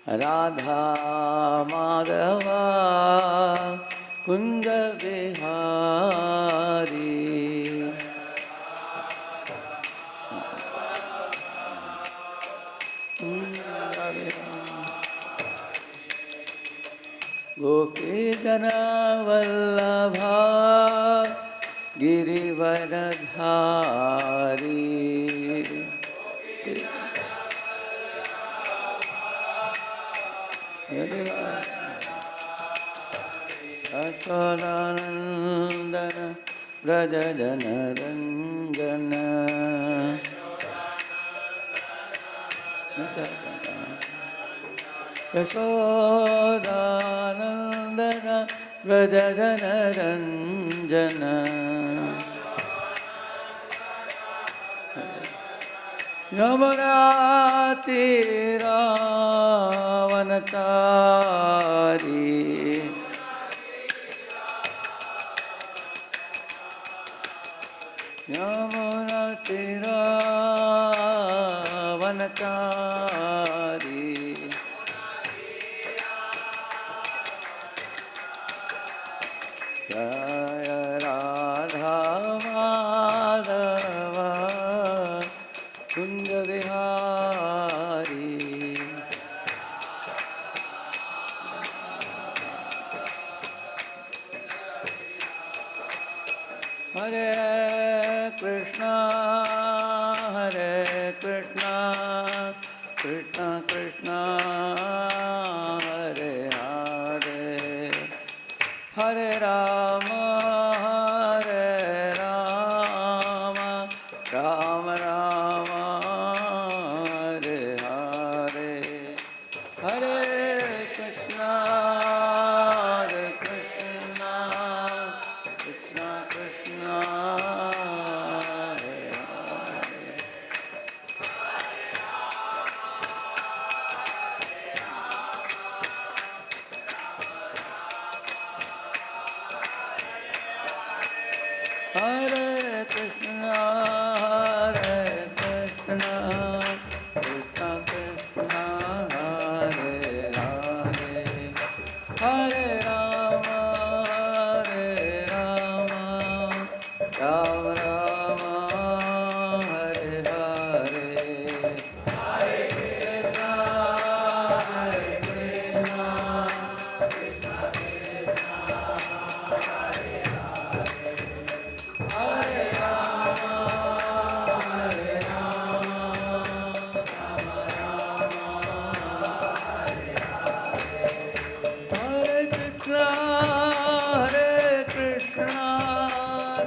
Radha Madhava Kunda Vihari Gopi Jana Vallabha Girivaradhari Achalanandana Braja Jana Ranjana Yashodanandana Braja Jana Ranjana Yamunati Ravanachari Yamunati Ravanachari Jaya Radha Madhava Kunja Vihari Hare Krishna Krishna Krishna Hare Hare Hare Rama Rama Rama Hare Hare Hare Krishna Krishna Krishna Hare Hare Hare Krishna Krishna Krishna Hare Hare Hare Rama Rama Rama Hare Hare Hare Krishna Krishna Hare Rama Hare Krishna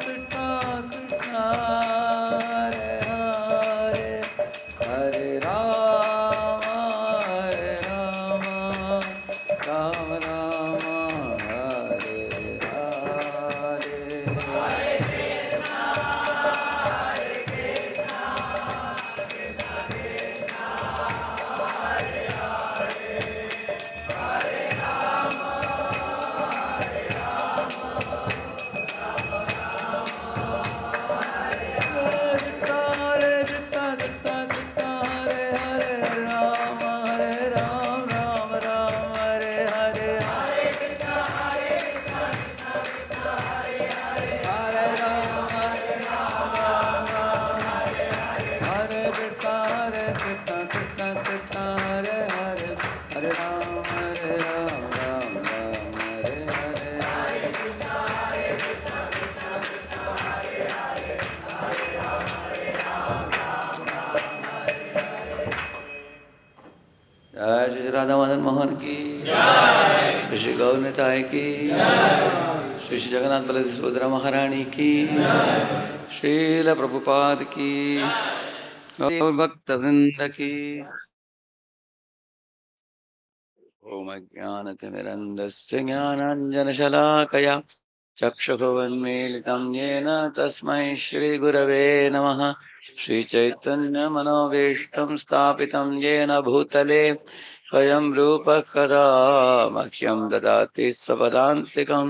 Krishna Krishna Hare Hare Hare Rama Rama Rama Hare Hare जय श्री राधा मदन मोहन की जय, श्री गौर निताय की जय, श्री श्री जगन्नाथ बलदेव सुभद्रा महारानी की जय, श्रील प्रभुपाद की गौर भक्त वृंद की। ओम अज्ञानतिमिरन्धस्य ज्ञानाञ्जनशलाकया चक्षुरुन्मीलितं येन तस्मै श्रीगुरवे नमः। श्रीचैतन्यमनोभीष्टं स्थापितं येन भूतले स्वयं रूपः कदा मह्यं ददाति स्वपदान्तिकं।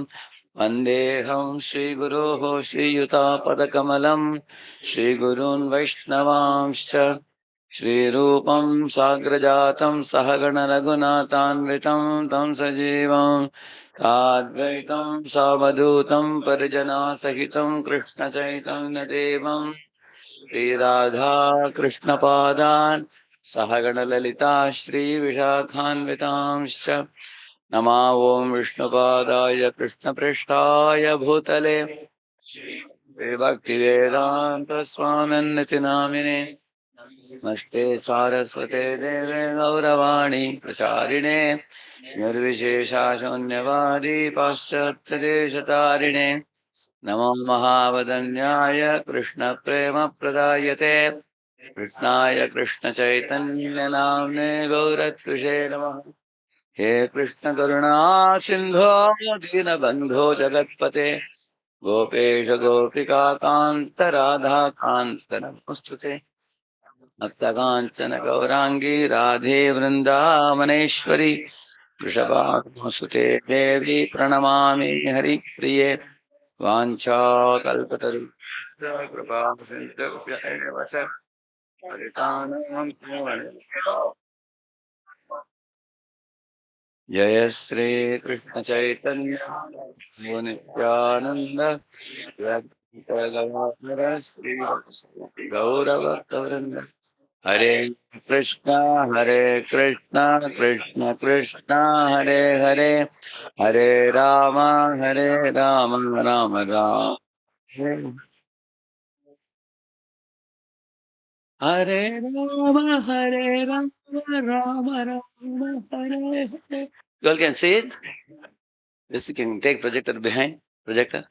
वन्देऽहं श्रीगुरोः श्रीयुतापदकमलं श्रीगुरून् वैष्णवांश्च श्रीरूपं साग्रजातं सहगण रघुनाथान्वितं तं सजीवं साद्वैतं सावधूतं परिजनसहितं कृष्णचैतन्यदेवं श्रीराधा कृष्णपादान् सहगण ललिता श्रीविशाखान्वितांश्च नमा ओं विष्णुपादाय कृष्णपृष्ठाय भूतले भक्तिवेदांत स्वामिन्निति नामिने नमस्ते सारस्वते देवे गौरवाणी प्रचारिणे निर्विशेषा शून्यवादी पाश्चात्यदेशतारिणे नमो महावदन्याय कृष्णप्रेमप्रदायते कृष्णाय कृष्णचैतन्यनाम्ने गौरत्विषे नमः हे कृष्ण करुणा सिंधो दीनबंधो जगत्पते गोपेश गोपिका कांत राधा कांत नमोस्तुते भक्तकांचन गौरांगी राधे वृंदावनेश्वरी वृषभानुसुते देवी प्रणमामि हरिप्रिये वाञ्छाकल्पतरुभ्यश्च कृपा सिन्धुभ्य एव च पतितानां पावनेभ्यो जय श्री कृष्ण चैतन्य प्रभु नित्यानंद श्री अद्वैत श्री गौरभक्तवृंद हरे कृष्णा कृष्ण कृष्ण हरे हरे हरे राम राम राम हरे Ram Ram Hare Hare. You all can see it? Yes, you can take projector behind. Projector.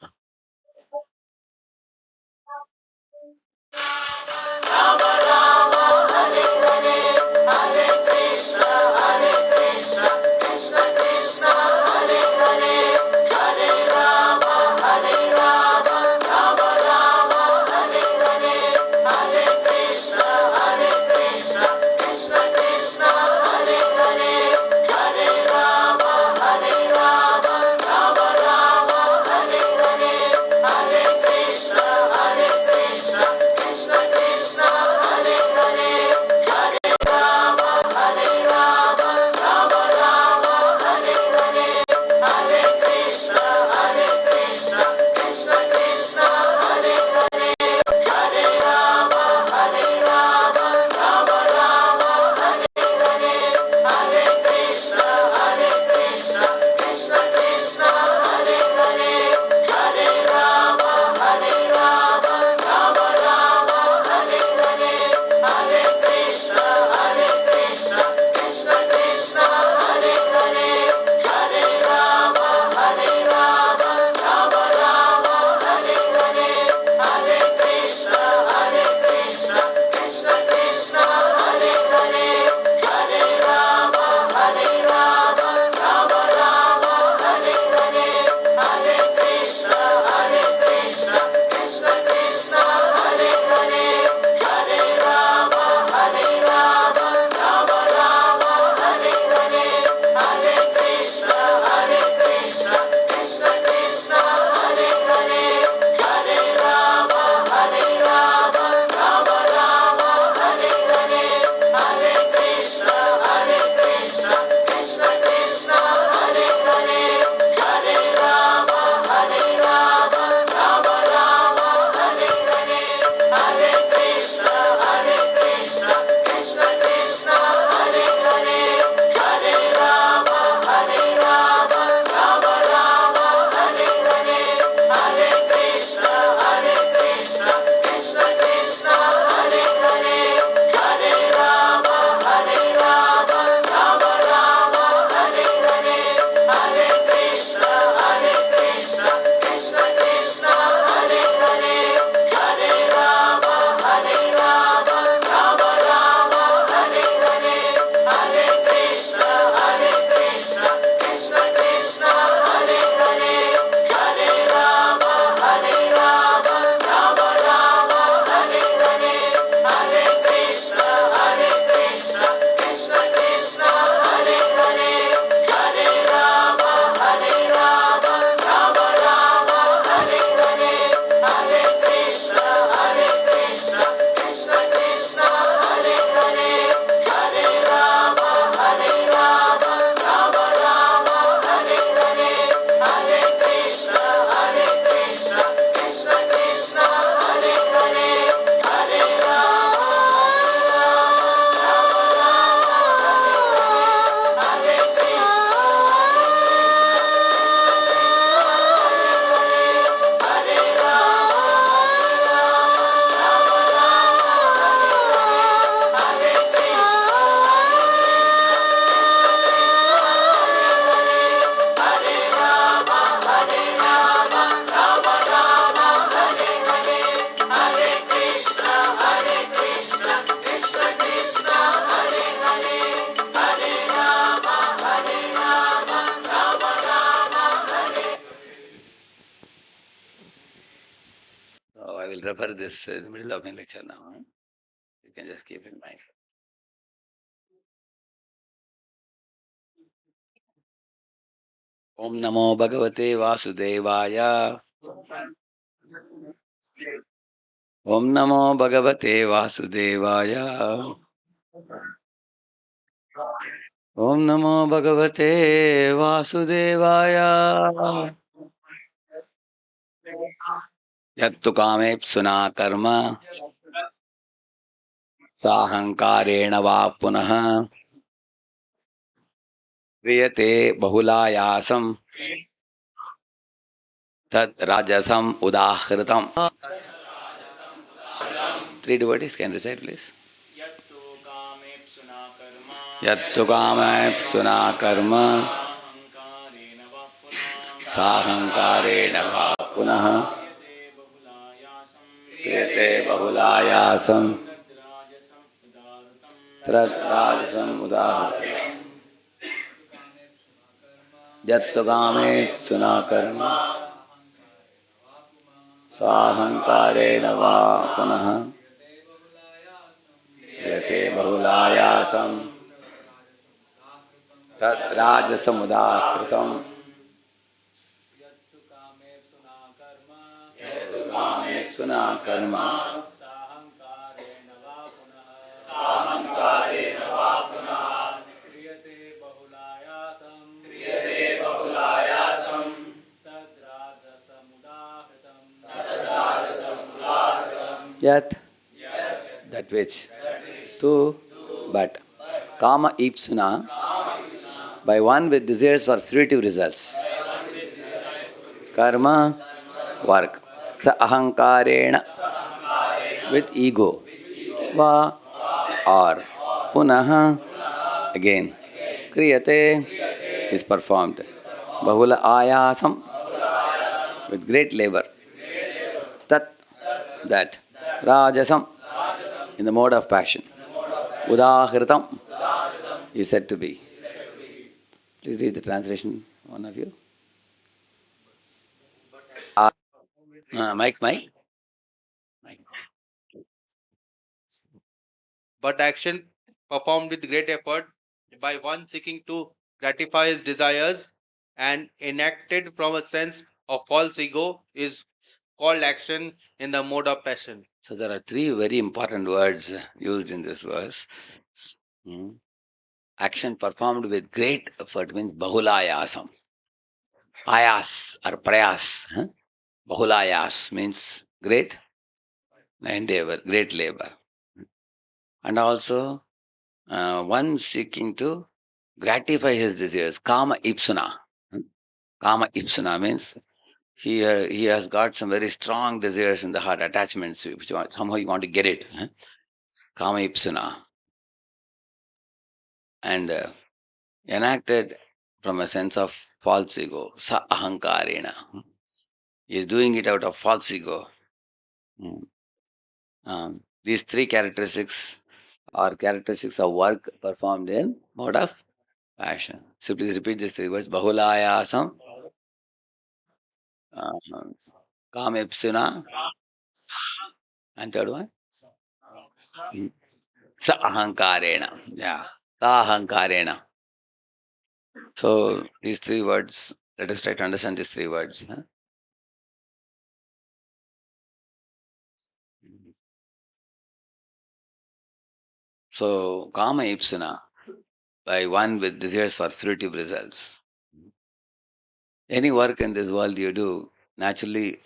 refer this in the middle of my lecture now. You can just keep in mind. Om Namo Bhagavate Vasudevaya. Om Namo Bhagavate Vasudevaya. Om Namo Bhagavate Vasudevaya. Yattu kamepsuna karma sahankarena va punaha kriyate bahulayasam tat rajasam udahritam. Three devotees can recite, please. Yattu kamepsuna karma sahankarena va punaha kriyate bahulayasam tat rajasam udahritam. Yattu kamepsuna karma sahankarena va punaha kriyate bahulayasam tat rajasam udahritam. Suna karma sahankarena va punaha kriyate bahulayasam yat that which tu but kama ipsuna by one with desires for fruitive results karma work sa ahankarena with ego va or punaha again kriyate is performed bahula ayasam with great labor tat that rajasam in the mode of passion udahritam is said to be. Please read the translation, one of you. Mike. But action performed with great effort by one seeking to gratify his desires and enacted from a sense of false ego is called action in the mode of passion. So there are three very important words used in this verse. Action performed with great effort means bahulayasam. Ayas or prayas. Bahulayas means great endeavor, great labor. And also one seeking to gratify his desires. Kama ipsuna. Kama ipsuna means he has got some very strong desires in the heart, attachments, which somehow you want to get it. Kama ipsuna. And enacted from a sense of false ego, sa ahankarena. He is doing it out of false ego. These three characteristics are characteristics of work performed in mode of passion. So please repeat these three words. Bahulayasam, kamepsuna, and third one, sa ahankarena. Yeah, sa ahankarena. So these three words, let us try to understand these three words. So kama ipsuna, by one with desires for fruitive results. Any work in this world you do, naturally,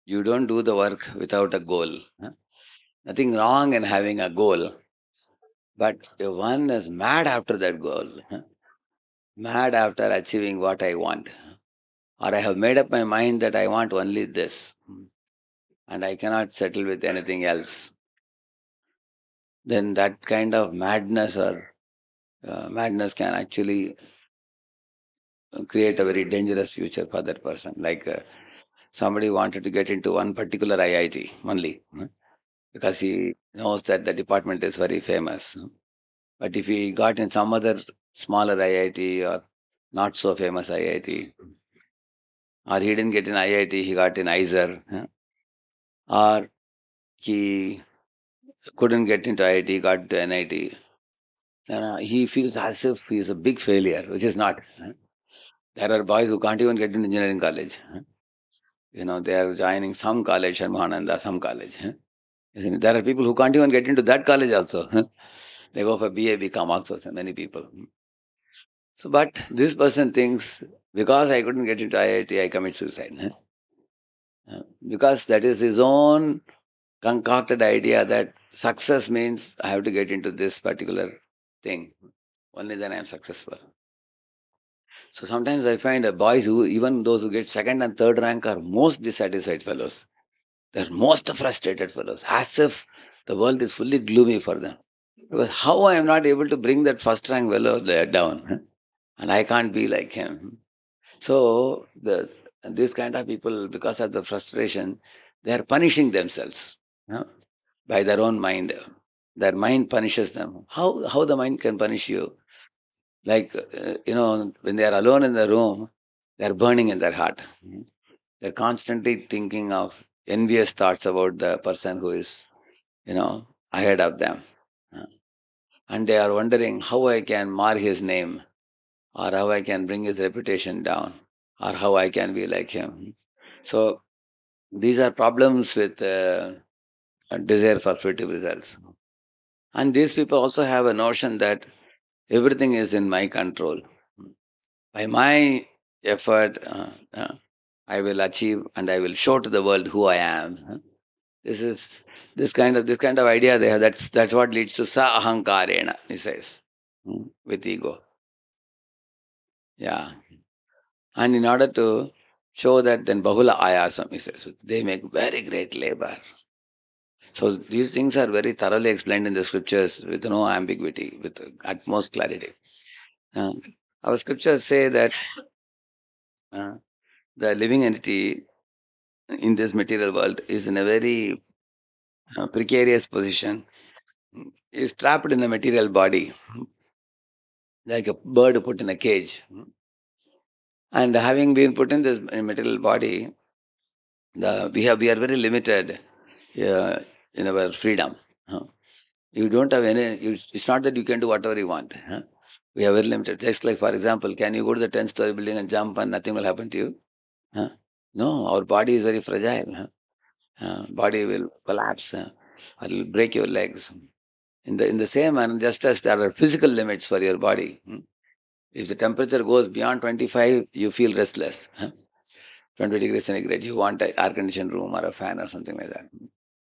you don't do the work without a goal. Nothing wrong in having a goal, but if one is mad after that goal, mad after achieving what I want, or I have made up my mind that I want only this, and I cannot settle with anything else, then that kind of madness or madness can actually create a very dangerous future for that person. Like somebody wanted to get into one particular IIT only because he knows that the department is very famous. But if he got in some other smaller IIT or not so famous IIT, or he didn't get in IIT, he got in ISER, or he couldn't get into IIT, got to NIT. He feels as if he is a big failure, which is not. There are boys who can't even get into engineering college. They are joining some college, Sharmananda, some college. Isn't it? There are people who can't even get into that college also. They go for BA, BCom also, so many people. So, but this person thinks, because I couldn't get into IIT, I commit suicide. Because that is his own concocted idea that success means I have to get into this particular thing. Only then I am successful. So sometimes I find boys who, even those who get second and third rank, are most dissatisfied fellows. They're most frustrated fellows, as if the world is fully gloomy for them. Because how I am not able to bring that first rank fellow there down, and I can't be like him. So this kind of people, because of the frustration, they are punishing themselves, by their own mind. Their mind punishes them. How the mind can punish you? Like, when they are alone in the room, they are burning in their heart. They're constantly thinking of envious thoughts about the person who is, ahead of them. Uh, And they are wondering how I can mar his name, or how I can bring his reputation down, or how I can be like him. So these are problems with a desire for fruitive results. And these people also have a notion that everything is in my control. By my effort, I will achieve and I will show to the world who I am. This is this kind of idea they have. That's what leads to sa ahankarena, he says, with ego. Yeah. And in order to show that, then bahula ayasam, he says, they make very great labor. So these things are very thoroughly explained in the scriptures with no ambiguity, with utmost clarity. Uh, our scriptures say that uh, the living entity in this material world is in a very precarious position, is trapped in a material body, like a bird put in a cage. And having been put in this material body, we are very limited uh, in our freedom. You don't have any. It's not that you can do whatever you want. We are very limited. Just like, for example, can you go to the 10th-story building and jump and nothing will happen to you? Huh? No, our body is very fragile. Body will collapse, or will break your legs. In the same manner, just as there are physical limits for your body. If the temperature goes beyond 25, you feel restless. 20 degrees centigrade, you want an air-conditioned room or a fan or something like that.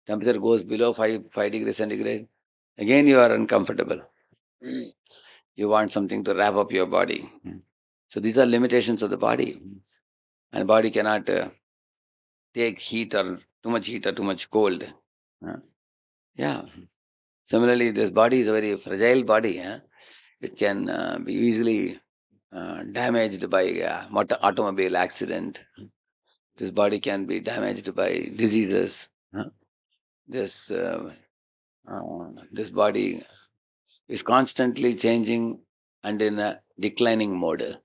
Temperature goes below 5 degrees centigrade, again you are uncomfortable. You want something to wrap up your body. So these are limitations of the body. And body cannot take heat or too much heat or too much cold. Yeah. Similarly, this body is a very fragile body. It can be easily damaged by automobile accident. This body can be damaged by diseases. This this body is constantly changing and in a declining mode.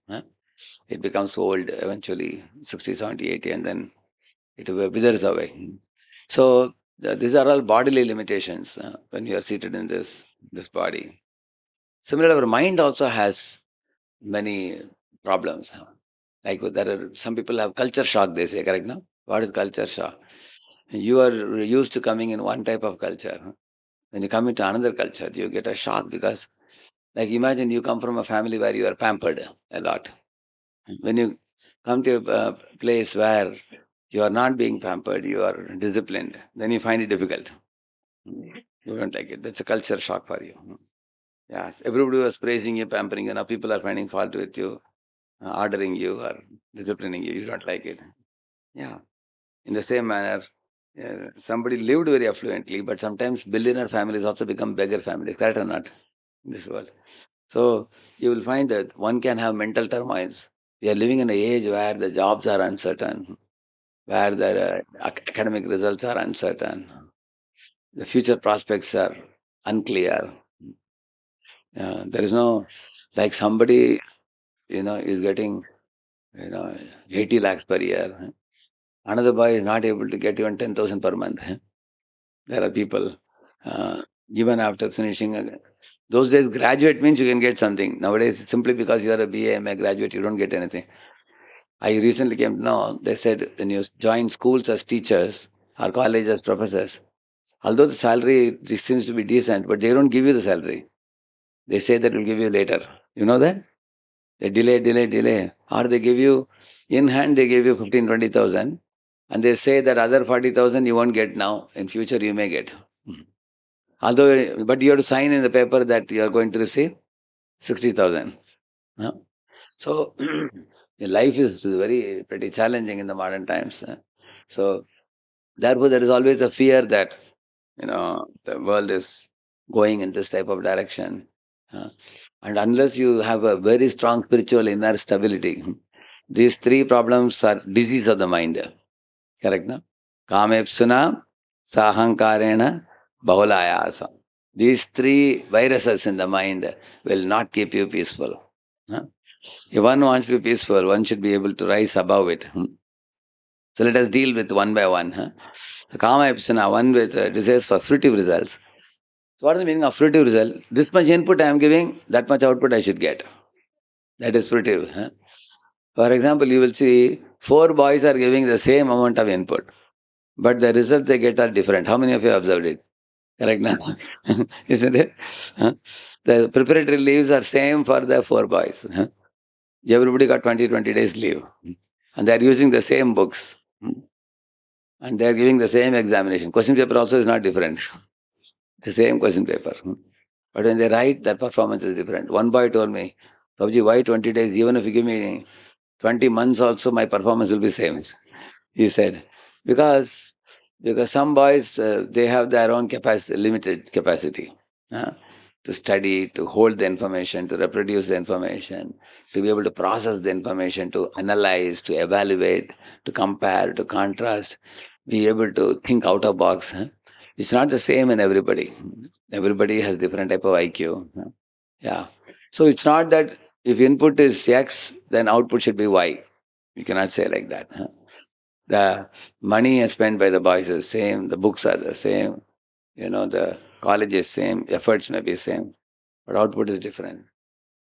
It becomes old eventually, 60, 70, 80, and then it withers away. So these are all bodily limitations when you are seated in this body. Similarly, our mind also has many problems. Like, there are some people have culture shock, they say, correct now? What is culture shock? You are used to coming in one type of culture. When you come into another culture, you get a shock because, like, imagine you come from a family where you are pampered a lot. When you come to a place where you are not being pampered, you are disciplined, then you find it difficult. You don't like it. That's a culture shock for you. Yeah, everybody was praising you, pampering you. Now people are finding fault with you, ordering you or disciplining you. You don't like it. Yeah. In the same manner, somebody lived very affluently, but sometimes billionaire families also become beggar families. Correct or not? In this world. So you will find that one can have mental turmoils. We are living in an age where the jobs are uncertain, where the academic results are uncertain, the future prospects are unclear. There is no, like, somebody, is getting, 80 lakhs per year. Another boy is not able to get even 10,000 per month. There are people, even after finishing. Those days, graduate means you can get something. Nowadays, simply because you are a BA, MA graduate, you don't get anything. I recently came to know, they said when you join schools as teachers or college as professors, although the salary seems to be decent, but they don't give you the salary. They say that will give you later. You know that? They delay. Or they give you, in hand, they give you 15, 20,000. And they say that other 40,000 you won't get now. In future, you may get. Although, but you have to sign in the paper that you are going to receive 60,000. Huh? So, the life is very pretty challenging in the modern times. So, therefore, there is always a fear that, the world is going in this type of direction. Uh, and unless you have a very strong spiritual inner stability, these three problems are disease of the mind. Correct, no? Kamepsuna, sahankarena, bahulayasa. These three viruses in the mind will not keep you peaceful. Huh? If one wants to be peaceful, one should be able to rise above it. So let us deal with one by one. Huh? Kama epsana, one with desires for fruitive results. So what is the meaning of fruitive result? This much input I am giving, that much output I should get. That is fruitive. Huh? For example, you will see four boys are giving the same amount of input, but the results they get are different. How many of you have observed it? Correct now? Isn't it? Huh? The preparatory leaves are same for the four boys. Huh? Everybody got 20 days leave. And they are using the same books. And they are giving the same examination. Question paper also is not different. It's the same question paper. But when they write, their performance is different. One boy told me, Prabhuji, why 20 days? Even if you give me 20 months also, my performance will be same. He said, because some boys, they have their own capacity, limited capacity. uh, to study, to hold the information, to reproduce the information, to be able to process the information, to analyze, to evaluate, to compare, to contrast, be able to think out of box. It's not the same in everybody. Everybody has different type of IQ. Yeah. So it's not that if input is X, then output should be Y. You cannot say like that. The money spent by the boys is same, the books are the same, the college is same, efforts may be same, but output is different.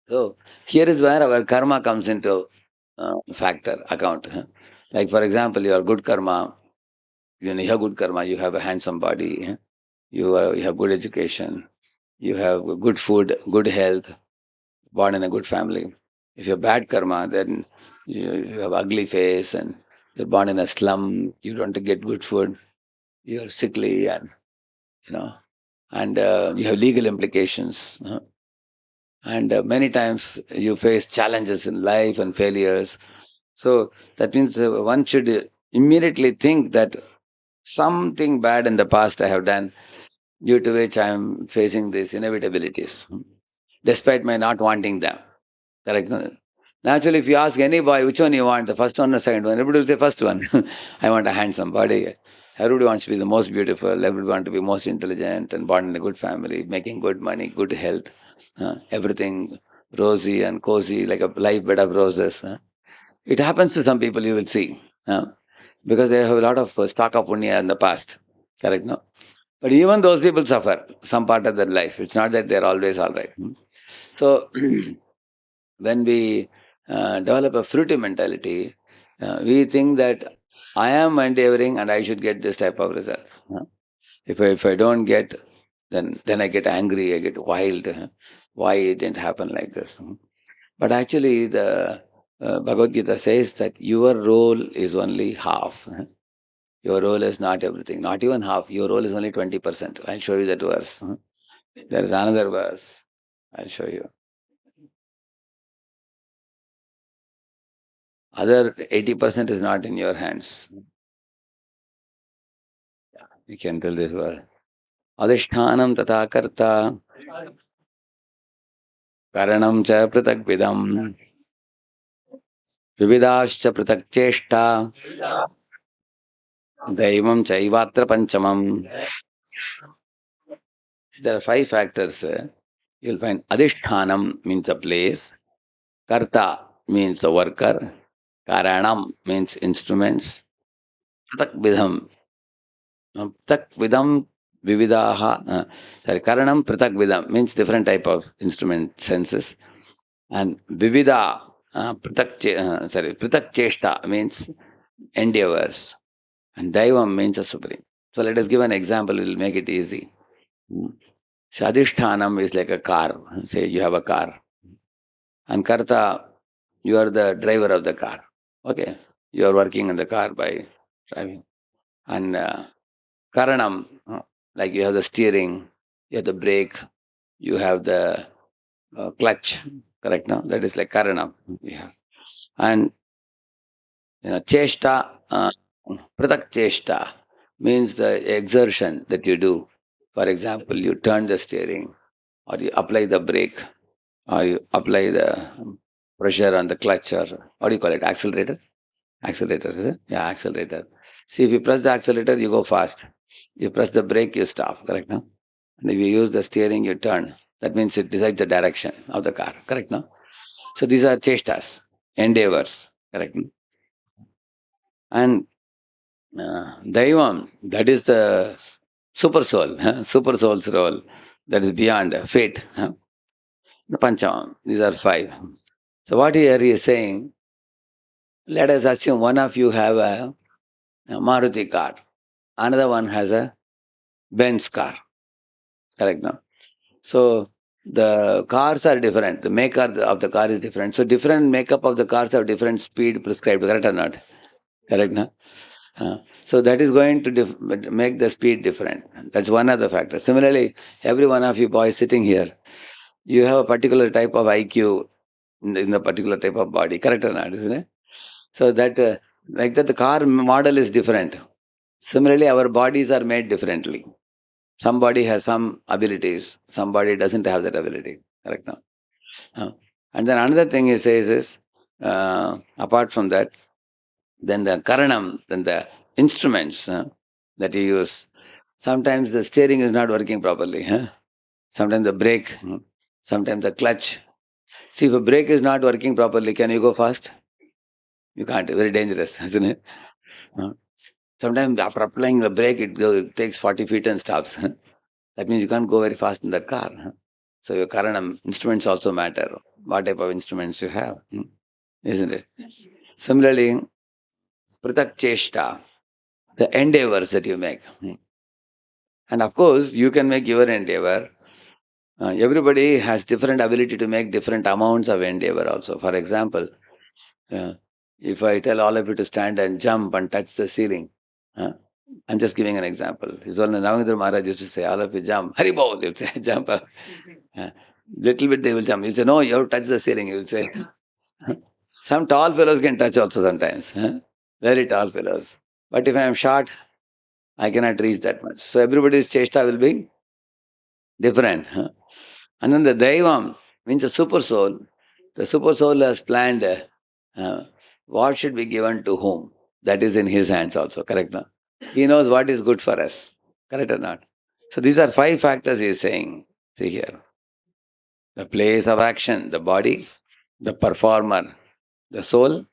So here is where our karma comes into factor, account. Like for example, your good karma, you have good karma, you have a handsome body, you have good education, you have good food, good health, born in a good family. If you have bad karma, then you have ugly face and you're born in a slum, you don't get good food, you're sickly and you know and you have legal implications. And many times you face challenges in life and failures. So that means one should immediately think that something bad in the past I have done, due to which I am facing these inevitabilities, despite my not wanting them. Correct? Naturally, if you ask any boy which one you want, the first one or second one, everybody will say first one. I want a handsome body. Everybody wants to be the most beautiful. Everybody wants to be most intelligent and born in a good family, making good money, good health, everything rosy and cozy, like a live bed of roses. It happens to some people, you will see, because they have a lot of stock of punya in the past. Correct? No? But even those people suffer some part of their life. It's not that they're always all right. So, when we develop a fruity mentality, we think that I am endeavoring and I should get this type of results. If I don't get, then I get angry, I get wild. Why it didn't happen like this? But actually, the Bhagavad Gita says that your role is only half. Your role is not everything, not even half. Your role is only 20%. I'll show you that verse. There is another verse. I'll show you. Other 80% is not in your hands. You can tell this word. Adhishtanam tata karta karanam cha pratak vidam vividascha pratak cheshta daivam chaivatra panchamam. There are five factors. You'll find adhishtanam means a place, karta means the worker, karanam means instruments, pratak vidam. Pratak vidam Vividaha, Karanam Pratak Vidam means different type of instrument senses. And Vivida, Pratak Cheshta means endeavors. And Daivam means a supreme. So let us give an example, it will make it easy. Shadhishthanam is like a car. Say you have a car. And Karta, you are the driver of the car. Okay. You are working in the car by driving. And Karanam, like you have the steering, you have the brake, you have the clutch, correct now? That is like Karanam. Yeah. And Cheshta, Pratak Cheshta means the exertion that you do. For example, you turn the steering, or you apply the brake, or you apply the pressure on the clutch, or what do you call it? Accelerator? Accelerator, is it? Yeah, accelerator. See, if you press the accelerator, you go fast. You press the brake, you stop, correct now? And if you use the steering, you turn. That means it decides the direction of the car, correct now? So these are chestas, endeavors, correct? And Daivam, that is the super soul, super soul's role, that is beyond fate. The Panchamam, these are five. So what here he is saying, let us assume one of you have a Maruti car, another one has a Benz car, correct now? So the cars are different, the maker of the car is different. So different makeup of the cars have different speed prescribed, correct or not? Correct now? So that is going to make the speed different. That's one of the factors. Similarly, every one of you boys sitting here, you have a particular type of IQ in the particular type of body, correct or not? Isn't it? So that, like that, the car model is different. Similarly, our bodies are made differently. Somebody has some abilities, somebody doesn't have that ability, correct now? And then another thing he says is, apart from that, then the karanam, then the instruments that you use. Sometimes the steering is not working properly. Sometimes the brake, sometimes the clutch. See, if a brake is not working properly, can you go fast? You can't. Very dangerous, isn't it? Sometimes after applying the brake, it takes 40 feet and stops. That means you can't go very fast in that car. So your karanam, instruments also matter. What type of instruments you have, isn't it? Similarly, pratak cheshta, the endeavors that you make. And of course, you can make your endeavor. Everybody has different ability to make different amounts of endeavor also. For example, if I tell all of you to stand and jump and touch the ceiling, I'm just giving an example. His Holiness Navendra Maharaj used to say, all of you jump. Haribo, they would say, jump up. Little bit they will jump. You say, no, you have to touch the ceiling, you will say. Some tall fellows can touch also sometimes. Very tall fellows. But if I am short, I cannot reach that much. So everybody's chesta will be different. And then the Daivam means a super soul. The super soul has planned what should be given to whom. That is in his hands also, correct? No? He knows what is good for us, correct or not? So these are five factors he is saying. See here. The place of action, the body, the performer, the soul,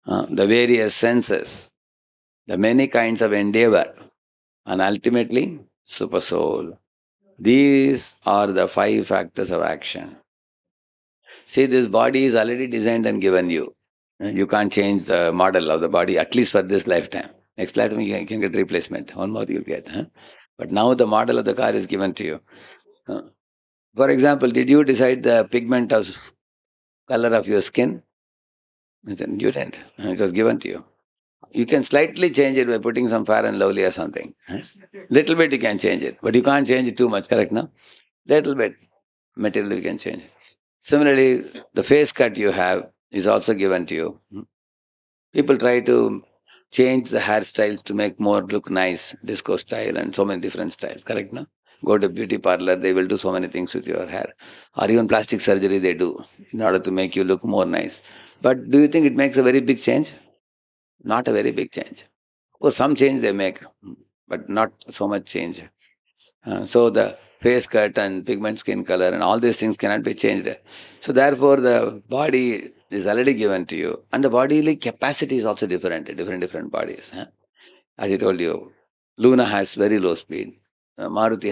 the various senses, the many kinds of endeavor, and ultimately, super soul. These are the five factors of action. See, this body is already designed and given you. You can't change the model of the body, at least for this lifetime. Next lifetime, you can get replacement. One more you'll get. But now the model of the car is given to you. For example, did you decide the pigment of color of your skin? You didn't. It was given to you. You can slightly change it by putting some fair and lovely or something. Little bit you can change it, but you can't change it too much, correct now? Little bit material you can change. Similarly, the face cut you have is also given to you. People try to change the hairstyles to make more look nice, disco style and so many different styles, correct now? Go to beauty parlor, they will do so many things with your hair. Or even plastic surgery they do in order to make you look more nice. But do you think it makes a very big change? Not a very big change. Of course, some change they make, but not so much change. So the face cut and pigment skin color and all these things cannot be changed. So therefore, the body is already given to you, and the bodily capacity is also different bodies. As I told you, Luna has very low speed. Maruti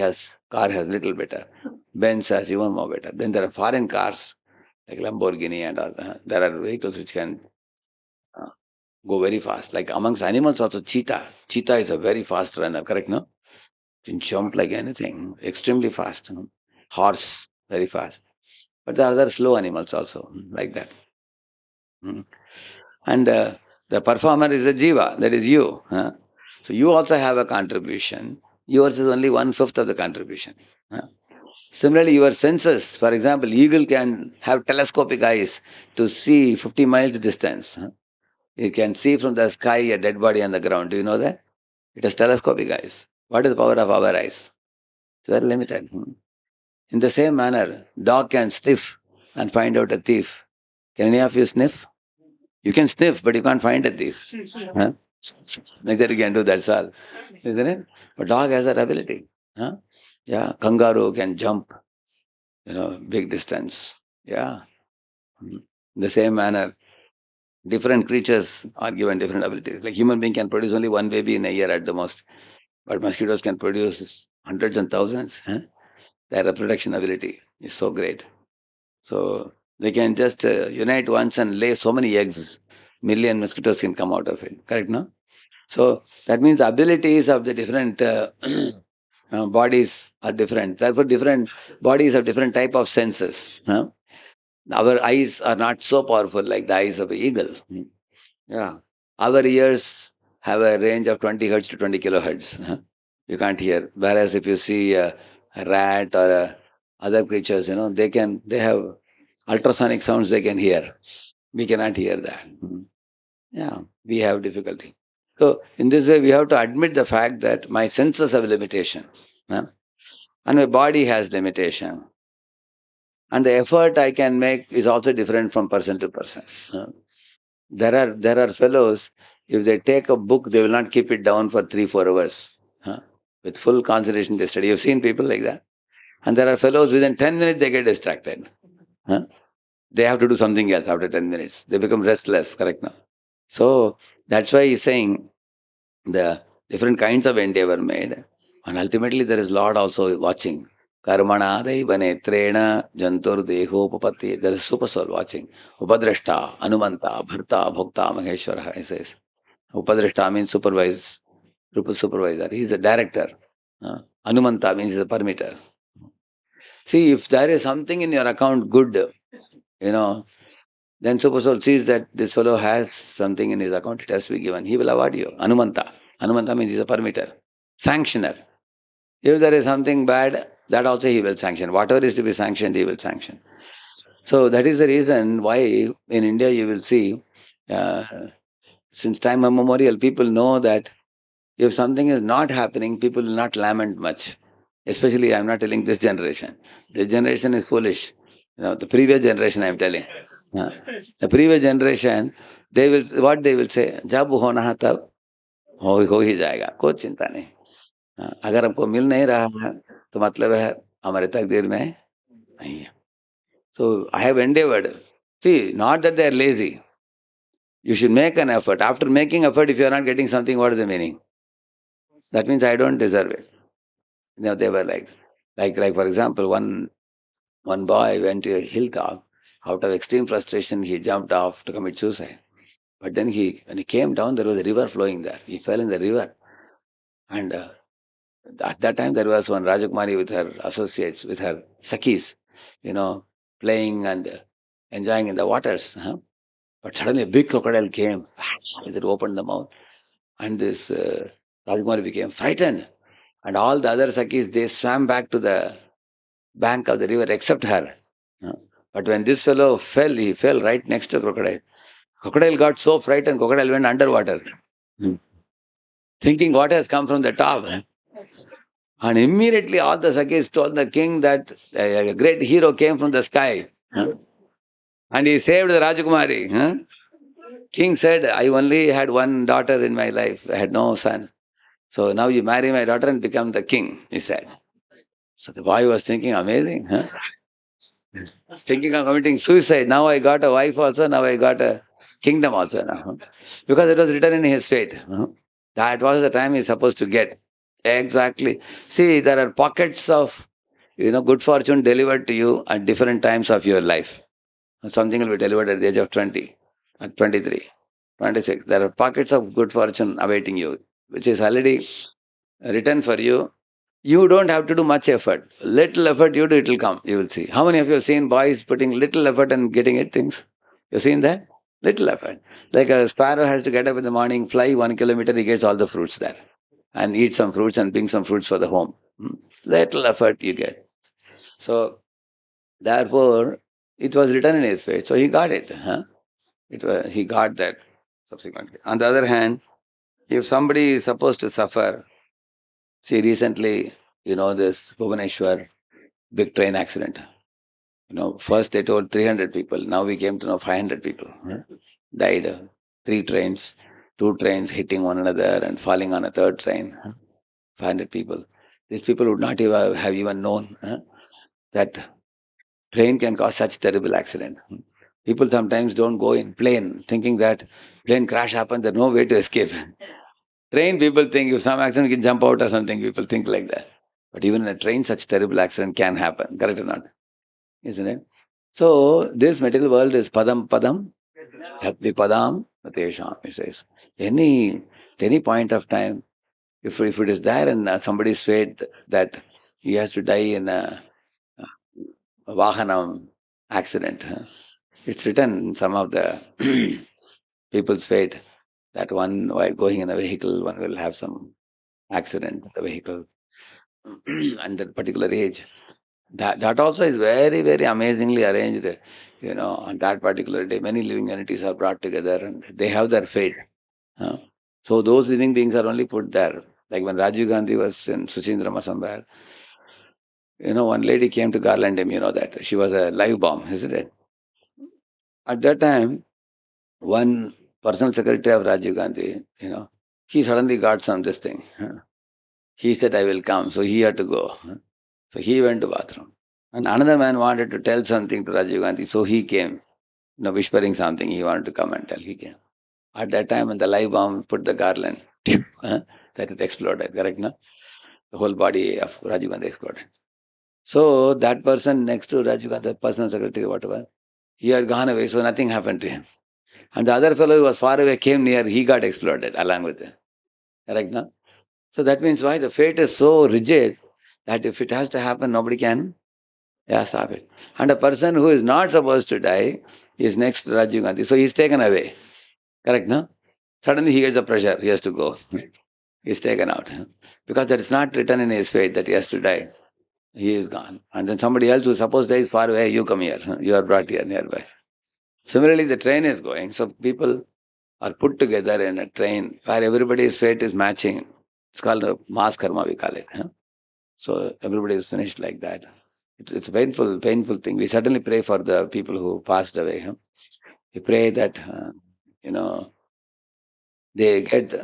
car has little better. Benz has even more better. Then there are foreign cars like Lamborghini and all. There are vehicles which can uh, go very fast. Like amongst animals also cheetah. Cheetah is a very fast runner, correct no? Can jump like anything, extremely fast. Horse, very fast. But there are other slow animals also, like that. Mm. And the performer is the jiva, that is you. So you also have a contribution. Yours is only 1/5 of the contribution. huh? Similarly, your senses, for example, eagle can have telescopic eyes to see 50 miles distance. It can see from the sky a dead body on the ground. Do you know that? It has telescopic eyes. What is the power of our eyes? It's very limited. In the same manner, dog can sniff and find out a thief. Can any of you sniff? You can sniff, but you can't find a thief. Huh? Neither you can do, that's all. Isn't it? But dog has that ability. Huh? Yeah, kangaroo can jump, big distance. Yeah. In the same manner, different creatures are given different abilities. Like human being can produce only one baby in a year at the most, but mosquitoes can produce hundreds and thousands. Their reproduction ability is so great. So they can just unite once and lay so many eggs. Million mosquitoes can come out of it. Correct, no? So that means the abilities of the different bodies are different. Therefore, different bodies have different type of senses. Our eyes are not so powerful like the eyes of an eagle. Yeah. Our ears have a range of 20 hertz to 20 kilohertz. You can't hear. Whereas if you see a rat or other creatures, they have ultrasonic sounds they can hear. We cannot hear that. Yeah, we have difficulty. So in this way, we have to admit the fact that my senses have limitation, and my body has limitation, and the effort I can make is also different from person to person. There are fellows, if they take a book, they will not keep it down for 3-4 hours. With full concentration they study. You've seen people like that. And there are fellows within 10 minutes they get distracted. They have to do something else after 10 minutes. They become restless, correct now? So that's why he's saying the different kinds of endeavor made. And ultimately there is Lord also watching. Karmana daivanetrena jantur dehopapati. There is super soul watching. Upadrashta, Anumanta, Bharta, Bhokta, Maheshwara, he says. Upadrashta means supervisor. He is the director. Anumanta means the permitter. See, if there is something in your account good, then Super Soul sees that this fellow has something in his account, it has to be given. He will award you. Anumanta. Anumanta means he's a permitter. Sanctioner. If there is something bad, that also he will sanction. Whatever is to be sanctioned, he will sanction. So that is the reason why in India you will see, uh, since time immemorial, people know that if something is not happening, people will not lament much. Especially, I am not telling this generation. This generation is foolish. The previous generation I am telling. The previous generation, what they will say, जब होना है तब हो ही जाएगा, कोई चिंता नहीं. अगर हमको मिल नहीं रहा है, तो मतलब है हमारे तकदीर में नहीं है. So I have endeavored. See, not that they are lazy. You should make an effort. After making effort, if you are not getting something, what is the meaning? That means I don't deserve it. They were like for example, one boy went to a hilltop. Out of extreme frustration, he jumped off to commit suicide. But then when he came down, there was a river flowing there. He fell in the river. And at that time, there was one Rajakumari with her associates, with her Sakis, playing and enjoying in the waters. But suddenly a big crocodile came. It opened the mouth. And this Rajakumari became frightened. And all the other Sakis, they swam back to the bank of the river except her. But when this fellow fell, he fell right next to a crocodile. Crocodile got so frightened, crocodile went underwater, thinking what has come from the top. And immediately all the Sakis told the king that a great hero came from the sky. And he saved the Rajakumari. King said, I only had one daughter in my life. I had no son. So now you marry my daughter and become the king, he said. So the boy was thinking, amazing. Thinking of committing suicide. Now I got a wife also, now I got a kingdom also now. Because it was written in his fate. That was the time he's supposed to get. Exactly. See, there are pockets of, good fortune delivered to you at different times of your life. Something will be delivered at the age of 20, at 23, 26. There are pockets of good fortune awaiting you, which is already written for you. You don't have to do much effort. Little effort you do, it will come. You will see. How many of you have seen boys putting little effort and getting it things? You've seen that? Little effort. Like a sparrow has to get up in the morning, fly 1 kilometer, he gets all the fruits there. And eat some fruits and bring some fruits for the home. Little effort you get. So therefore, it was written in his fate. So he got it. Huh? He got that subsequently. On the other hand, if somebody is supposed to suffer, see recently, this Bhubaneswar big train accident. First they told 300 people. Now we came to know 500 people died. Three trains, two trains hitting one another and falling on a third train. 500 people. These people would not even have even known that train can cause such terrible accident. People sometimes don't go in plane thinking that plane crash happened, there's no way to escape. Train people think if some accident you can jump out or something, people think like that. But even in a train, such terrible accident can happen, correct or not? Isn't it? So this material world is padam padam, happy padam, atesham, he says. Any point of time, if it is there and somebody's fate that he has to die in a vahanam accident, it's written in some of the people's fate that one while going in a vehicle, one will have some accident with the vehicle and that particular age. That also is very, very amazingly arranged. On that particular day, many living entities are brought together and they have their fate. huh. So those living beings are only put there. Like when Rajiv Gandhi was in Suchindra somewhere, one lady came to garland him, that. She was a live bomb, isn't it? At that time, one personal secretary of Rajiv Gandhi, he suddenly got some this thing. He said, I will come. So he had to go. So he went to bathroom. And another man wanted to tell something to Rajiv Gandhi. So he came, whispering something. He wanted to come and tell. He came. At that time, when the live bomb put the garland, that it exploded, correct? No? The whole body of Rajiv Gandhi exploded. So that person next to Rajiv Gandhi, the personal secretary, whatever, he had gone away, so nothing happened to him. And the other fellow who was far away came near, he got exploded along with him. Correct? No? So that means why? The fate is so rigid that if it has to happen, nobody can stop it. And a person who is not supposed to die is next to Rajiv Gandhi. So he's taken away. Correct, no? Suddenly he gets the pressure, he has to go. He's taken out. Because that is not written in his fate that he has to die. He is gone. And then somebody else who is supposed to die is far away, you come here. You are brought here nearby. Similarly, the train is going. So people are put together in a train where everybody's fate is matching. It's called a mass karma, we call it. So everybody is finished like that. It's a painful, painful thing. We certainly pray for the people who passed away. We pray that, they get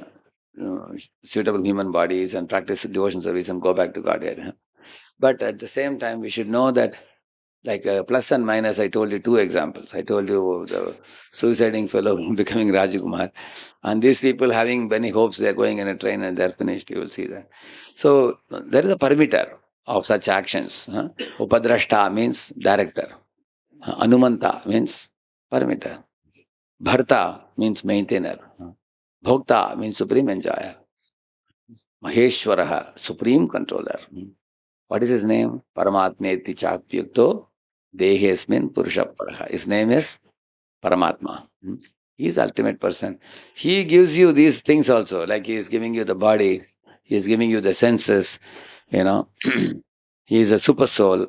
suitable human bodies and practice devotion service and go back to Godhead. But at the same time, we should know that, like plus and minus, I told you two examples. I told you the suiciding fellow becoming Rajakumar, and these people having many hopes, they're going in a train and they're finished. You will see that. So there is a parameter of such actions. Upadrashta means director. Anumanta means parameter. Bharta means maintainer. Bhokta means supreme enjoyer. Maheshwaraha, supreme controller. What is his name? Paramatmeti chapyukto dehesmin purushaparaha. His name is Paramatma. He is ultimate person. He gives you these things also, like he is giving you the body, he is giving you the senses, you know. He is a super soul.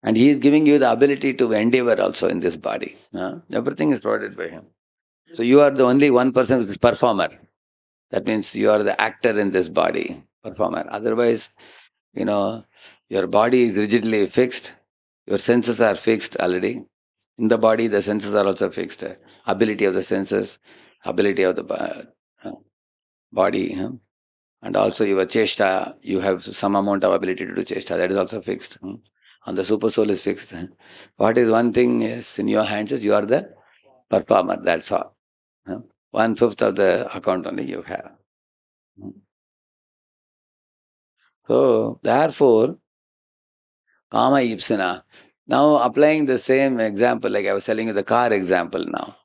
And he is giving you the ability to endeavor also in this body. Everything is provided by him. So you are the only one person who is performer. That means you are the actor in this body, performer. Otherwise, your body is rigidly fixed. Your senses are fixed already. In the body, the senses are also fixed. Ability of the senses, ability of the body, and also your chesta, you have some amount of ability to do chesta. That is also fixed. And the super soul is fixed. What is one thing is in your hands is you are the performer. That's all. 1/5 of the account only you have. So, therefore, Kama Ipsana. Now, applying the same example, like I was telling you the car example now.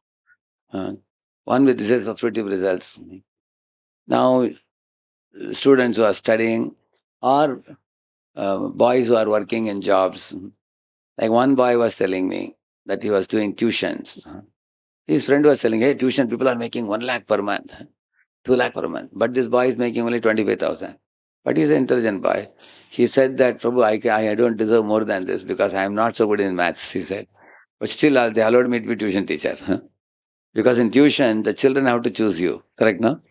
Uh, one with fruitive results. Now, students who are studying or boys who are working in jobs. Like one boy was telling me that he was doing tuitions. His friend was telling, hey, tuition people are making 1 lakh per month, 2 lakh per month. But this boy is making only 25,000. But he's an intelligent boy. He said that, Prabhu, I don't deserve more than this because I am not so good in maths, he said. But still, they allowed me to be tuition teacher. Because in tuition, the children have to choose you. Correct, no?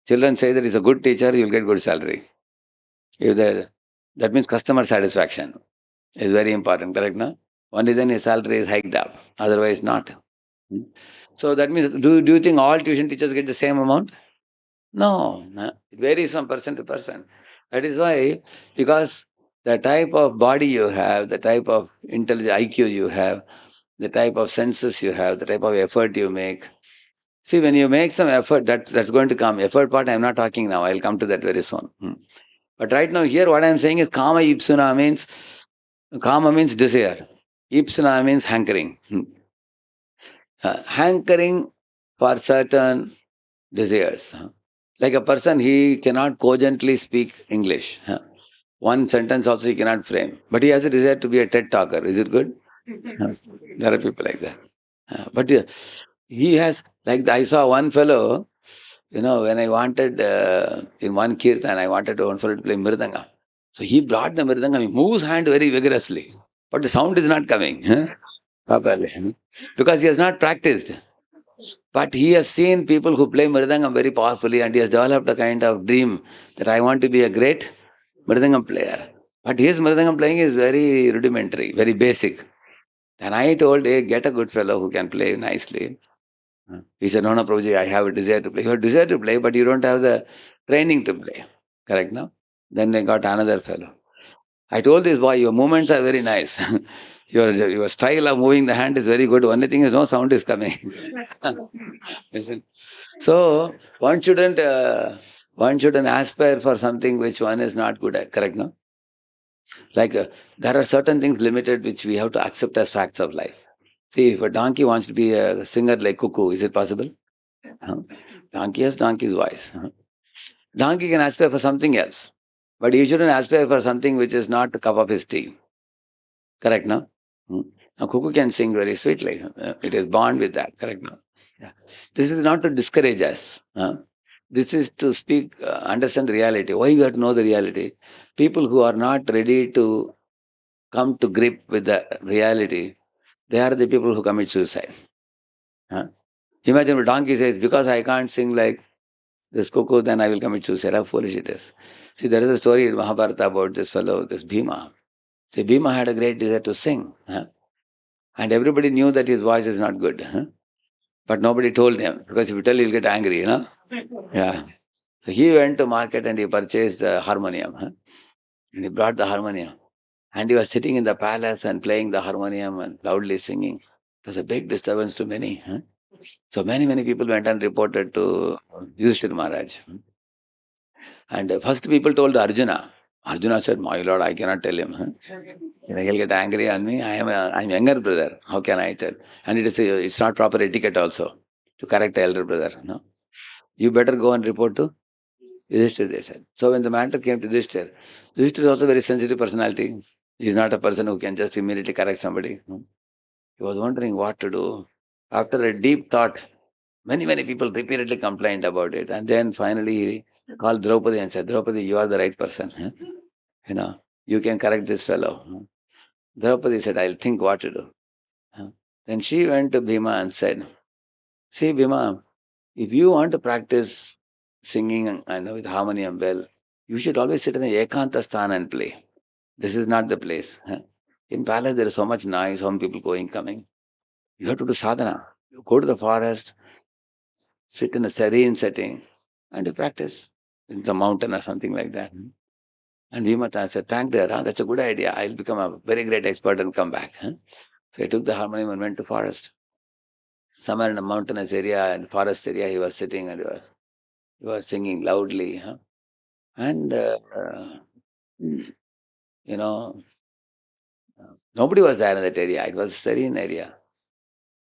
Children say that he's a good teacher, you'll get good salary. If that means customer satisfaction is very important, correct, no? Only then his salary is hiked up. Otherwise, not. Hmm. So that means, do you think all tuition teachers get the same amount? No, no. It varies from person to person. That is why, because the type of body you have, the type of intelligence IQ you have, the type of senses you have, the type of effort you make. See, when you make some effort, that's going to come. Effort part, I'm not talking now. I'll come to that very soon. But right now, here, what I'm saying is kama ipsuna means, kama means desire. Ipsuna means hankering. Hankering for certain desires. Like a person, he cannot cogently speak English. One sentence also he cannot frame. But he has a desire to be a TED talker. Is it good? There are people like that. But he has, like I saw one fellow, when I wanted, in one kirtan, I wanted one fellow to play Mirdanga. So he brought the Mirdanga, he moves hand very vigorously. But the sound is not coming properly. Because he has not practiced. But he has seen people who play Mridangam very powerfully and he has developed a kind of dream that I want to be a great Mridangam player. But his Mridangam playing is very rudimentary, very basic. And I told, hey, get a good fellow who can play nicely. He said, no, Prabhuji, I have a desire to play. You have a desire to play, but you don't have the training to play. Correct, no? Then they got another fellow. I told this boy, your movements are very nice. your style of moving the hand is very good. Only thing is no sound is coming. Listen. So one shouldn't aspire for something which one is not good at. Correct, no? Like there are certain things limited which we have to accept as facts of life. See, if a donkey wants to be a singer like cuckoo, is it possible? Huh? Donkey has donkey's voice. Donkey can aspire for something else, but he shouldn't aspire for something which is not the cup of his tea. Correct, no? Now, cuckoo can sing very sweetly. It is born with that. Correct, no? Yeah. This is not to discourage us. This is to speak, understand the reality. Why we have to know the reality? People who are not ready to come to grip with the reality, they are the people who commit suicide. Imagine a donkey says, because I can't sing like this cuckoo, then I will commit suicide. How foolish it is. See, there is a story in Mahabharata about this fellow, this Bhima. See, Bhima had a great desire to sing. And everybody knew that his voice is not good. But nobody told him, because if you tell, he'll get angry, Yeah. So he went to market and he purchased the harmonium. And he brought the harmonium. And he was sitting in the palace and playing the harmonium and loudly singing. It was a big disturbance to many. So many people went and reported to Yudhishthira Maharaj. And first people told Arjuna. Arjuna said, my lord, I cannot tell him. He'll get angry on me. I'm younger brother. How can I tell? And it's not proper etiquette also to correct the elder brother. No, you better go and report to Yudhishthira, they said. So when the matter came to Yudhishthira, Yudhishthira is also a very sensitive personality. He's not a person who can just immediately correct somebody. He was wondering what to do. After a deep thought, many people repeatedly complained about it. And then finally he called Draupadi and said, Draupadi, you are the right person. You can correct this fellow. Draupadi said, I'll think what to do. Then she went to Bhima and said, see, Bhima, if you want to practice singing and with harmonium well, you should always sit in a ekanta sthana and play. This is not the place. In palace, there is so much noise, so many people going, coming. You have to do sadhana. You go to the forest, sit in a serene setting, and you practice in some mountain or something like that. And Bhima said, thank there, that's a good idea. I'll become a very great expert and come back. So he took the harmonium and went to forest. Somewhere in a mountainous area and forest area, he was sitting and he was singing loudly. And You know, nobody was there in that area. It was a serene area.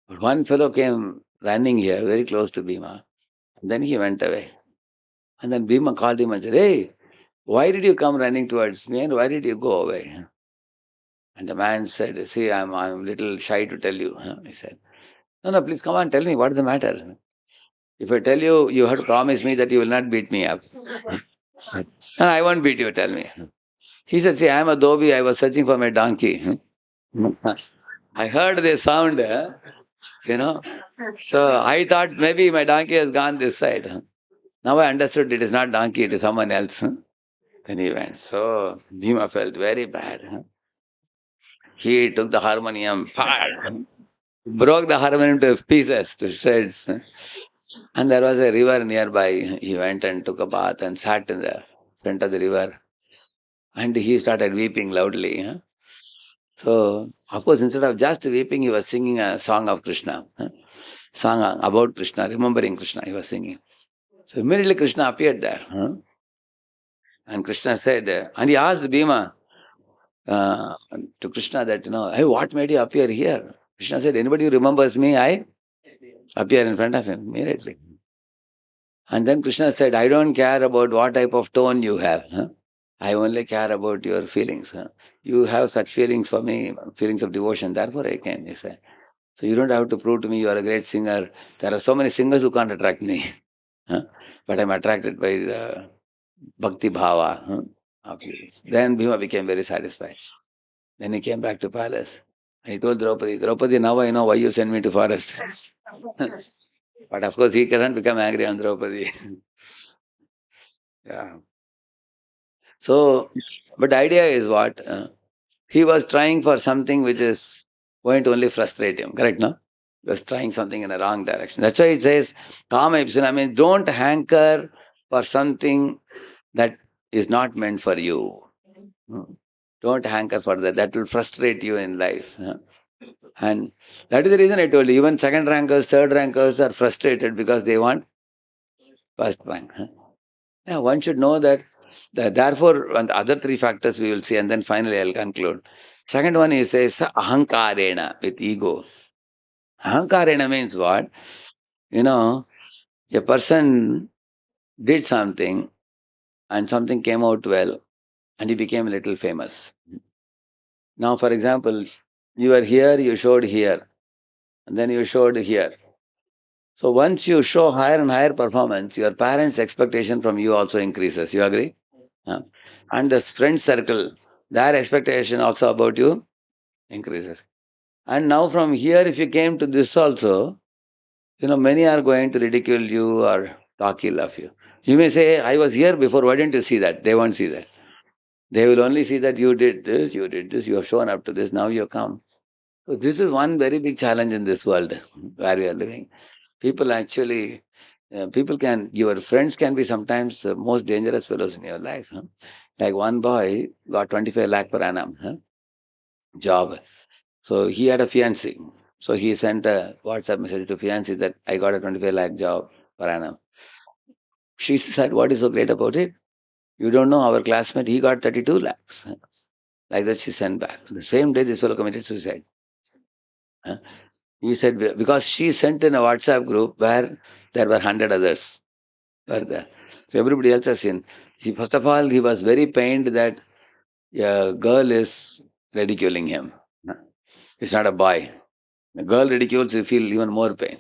But one fellow came running here, very close to Bhima. And then he went away. And then Bhima called him and said, "Hey, why did you come running towards me and why did you go away?" And the man said, "See, I'm a little shy to tell you." He said, "No, no, please come on, tell me what's the matter. If I tell you, you have to promise me that you will not beat me up." Said, "No, I won't beat you, tell me." He said, "See, I am a dhobi, I was searching for my donkey. I heard this sound, you know. So I thought maybe my donkey has gone this side. Now I understood it is not donkey, it is someone else." Then he went. So Bhima felt very bad. He took the harmonium, broke the harmonium to pieces, to shreds. And there was a river nearby. He went and took a bath and sat in the front of the river. And he started weeping loudly. So, of course, instead of just weeping, he was singing a song of Krishna. Song about Krishna, remembering Krishna, he was singing. So immediately Krishna appeared there. And Krishna said, and he asked Bhima to Krishna that, "Hey, what made you appear here?" Krishna said, "Anybody who remembers me, I appear in front of him immediately." And then Krishna said, "I don't care about what type of tone you have. I only care about your feelings. You have such feelings for me, feelings of devotion, therefore I came," he said. "So you don't have to prove to me you are a great singer. There are so many singers who can't attract me. But I'm attracted by the bhakti bhava of you." Then Bhima became very satisfied. Then he came back to palace. And he told Draupadi, "Draupadi, now I know why you sent me to forest." But of course he couldn't become angry on Draupadi. Yeah. So, but the idea is what? He was trying for something which is going to only frustrate him, correct, no? He was trying something in the wrong direction. That's why it says, Kama Ipsina, I mean, don't hanker for something that is not meant for you. Don't hanker for that. That will frustrate you in life. And that is the reason I told you, even second rankers, third rankers are frustrated because they want first rank. Yeah, one should know that. Therefore, and the other three factors we will see, and then finally I'll conclude. Second one is says ahankarena, with ego. Ahankarena means what? A person did something and something came out well and he became a little famous. Now, for example, you are here, you showed here, and then you showed here. So once you show higher and higher performance, your parents' expectation from you also increases. You agree? And the friend circle, their expectation also about you increases. And now from here, if you came to this also, many are going to ridicule you or talk ill of you. You may say, "I was here before, why didn't you see that?" They won't see that. They will only see that you did this, you have shown up to this, now you have come. So this is one very big challenge in this world where we are living. People actually, your friends can be sometimes the most dangerous fellows in your life. Like one boy got 25 lakh per annum job. So he had a fiancée. So he sent a WhatsApp message to fiancée that I got a 25 lakh job per annum. She said, "What is so great about it? You don't know our classmate, he got 32 lakhs. Like that she sent back. The same day this fellow committed suicide. He said, because she sent in a WhatsApp group where there were 100 others were there. So everybody else has seen. First of all, he was very pained that a girl is ridiculing him. It's not a boy. The girl ridicules, you feel even more pain.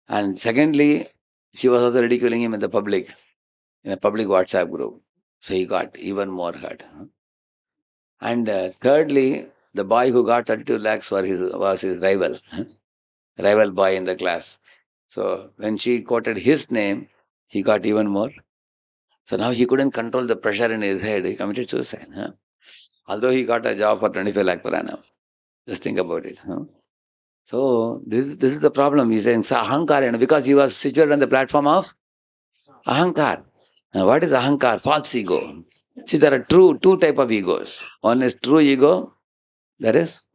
And secondly, she was also ridiculing him in a public WhatsApp group. So he got even more hurt. And thirdly, the boy who got 32 lakhs was his rival, rival boy in the class. So when she quoted his name, he got even more. So now he couldn't control the pressure in his head. He committed suicide. Although he got a job for 25 lakh per annum. Just think about it. So this is the problem. He's saying ahankar, because he was situated on the platform of ahankar. Now, what is ahankar? False ego. See, there are two type of egos. One is true ego, there is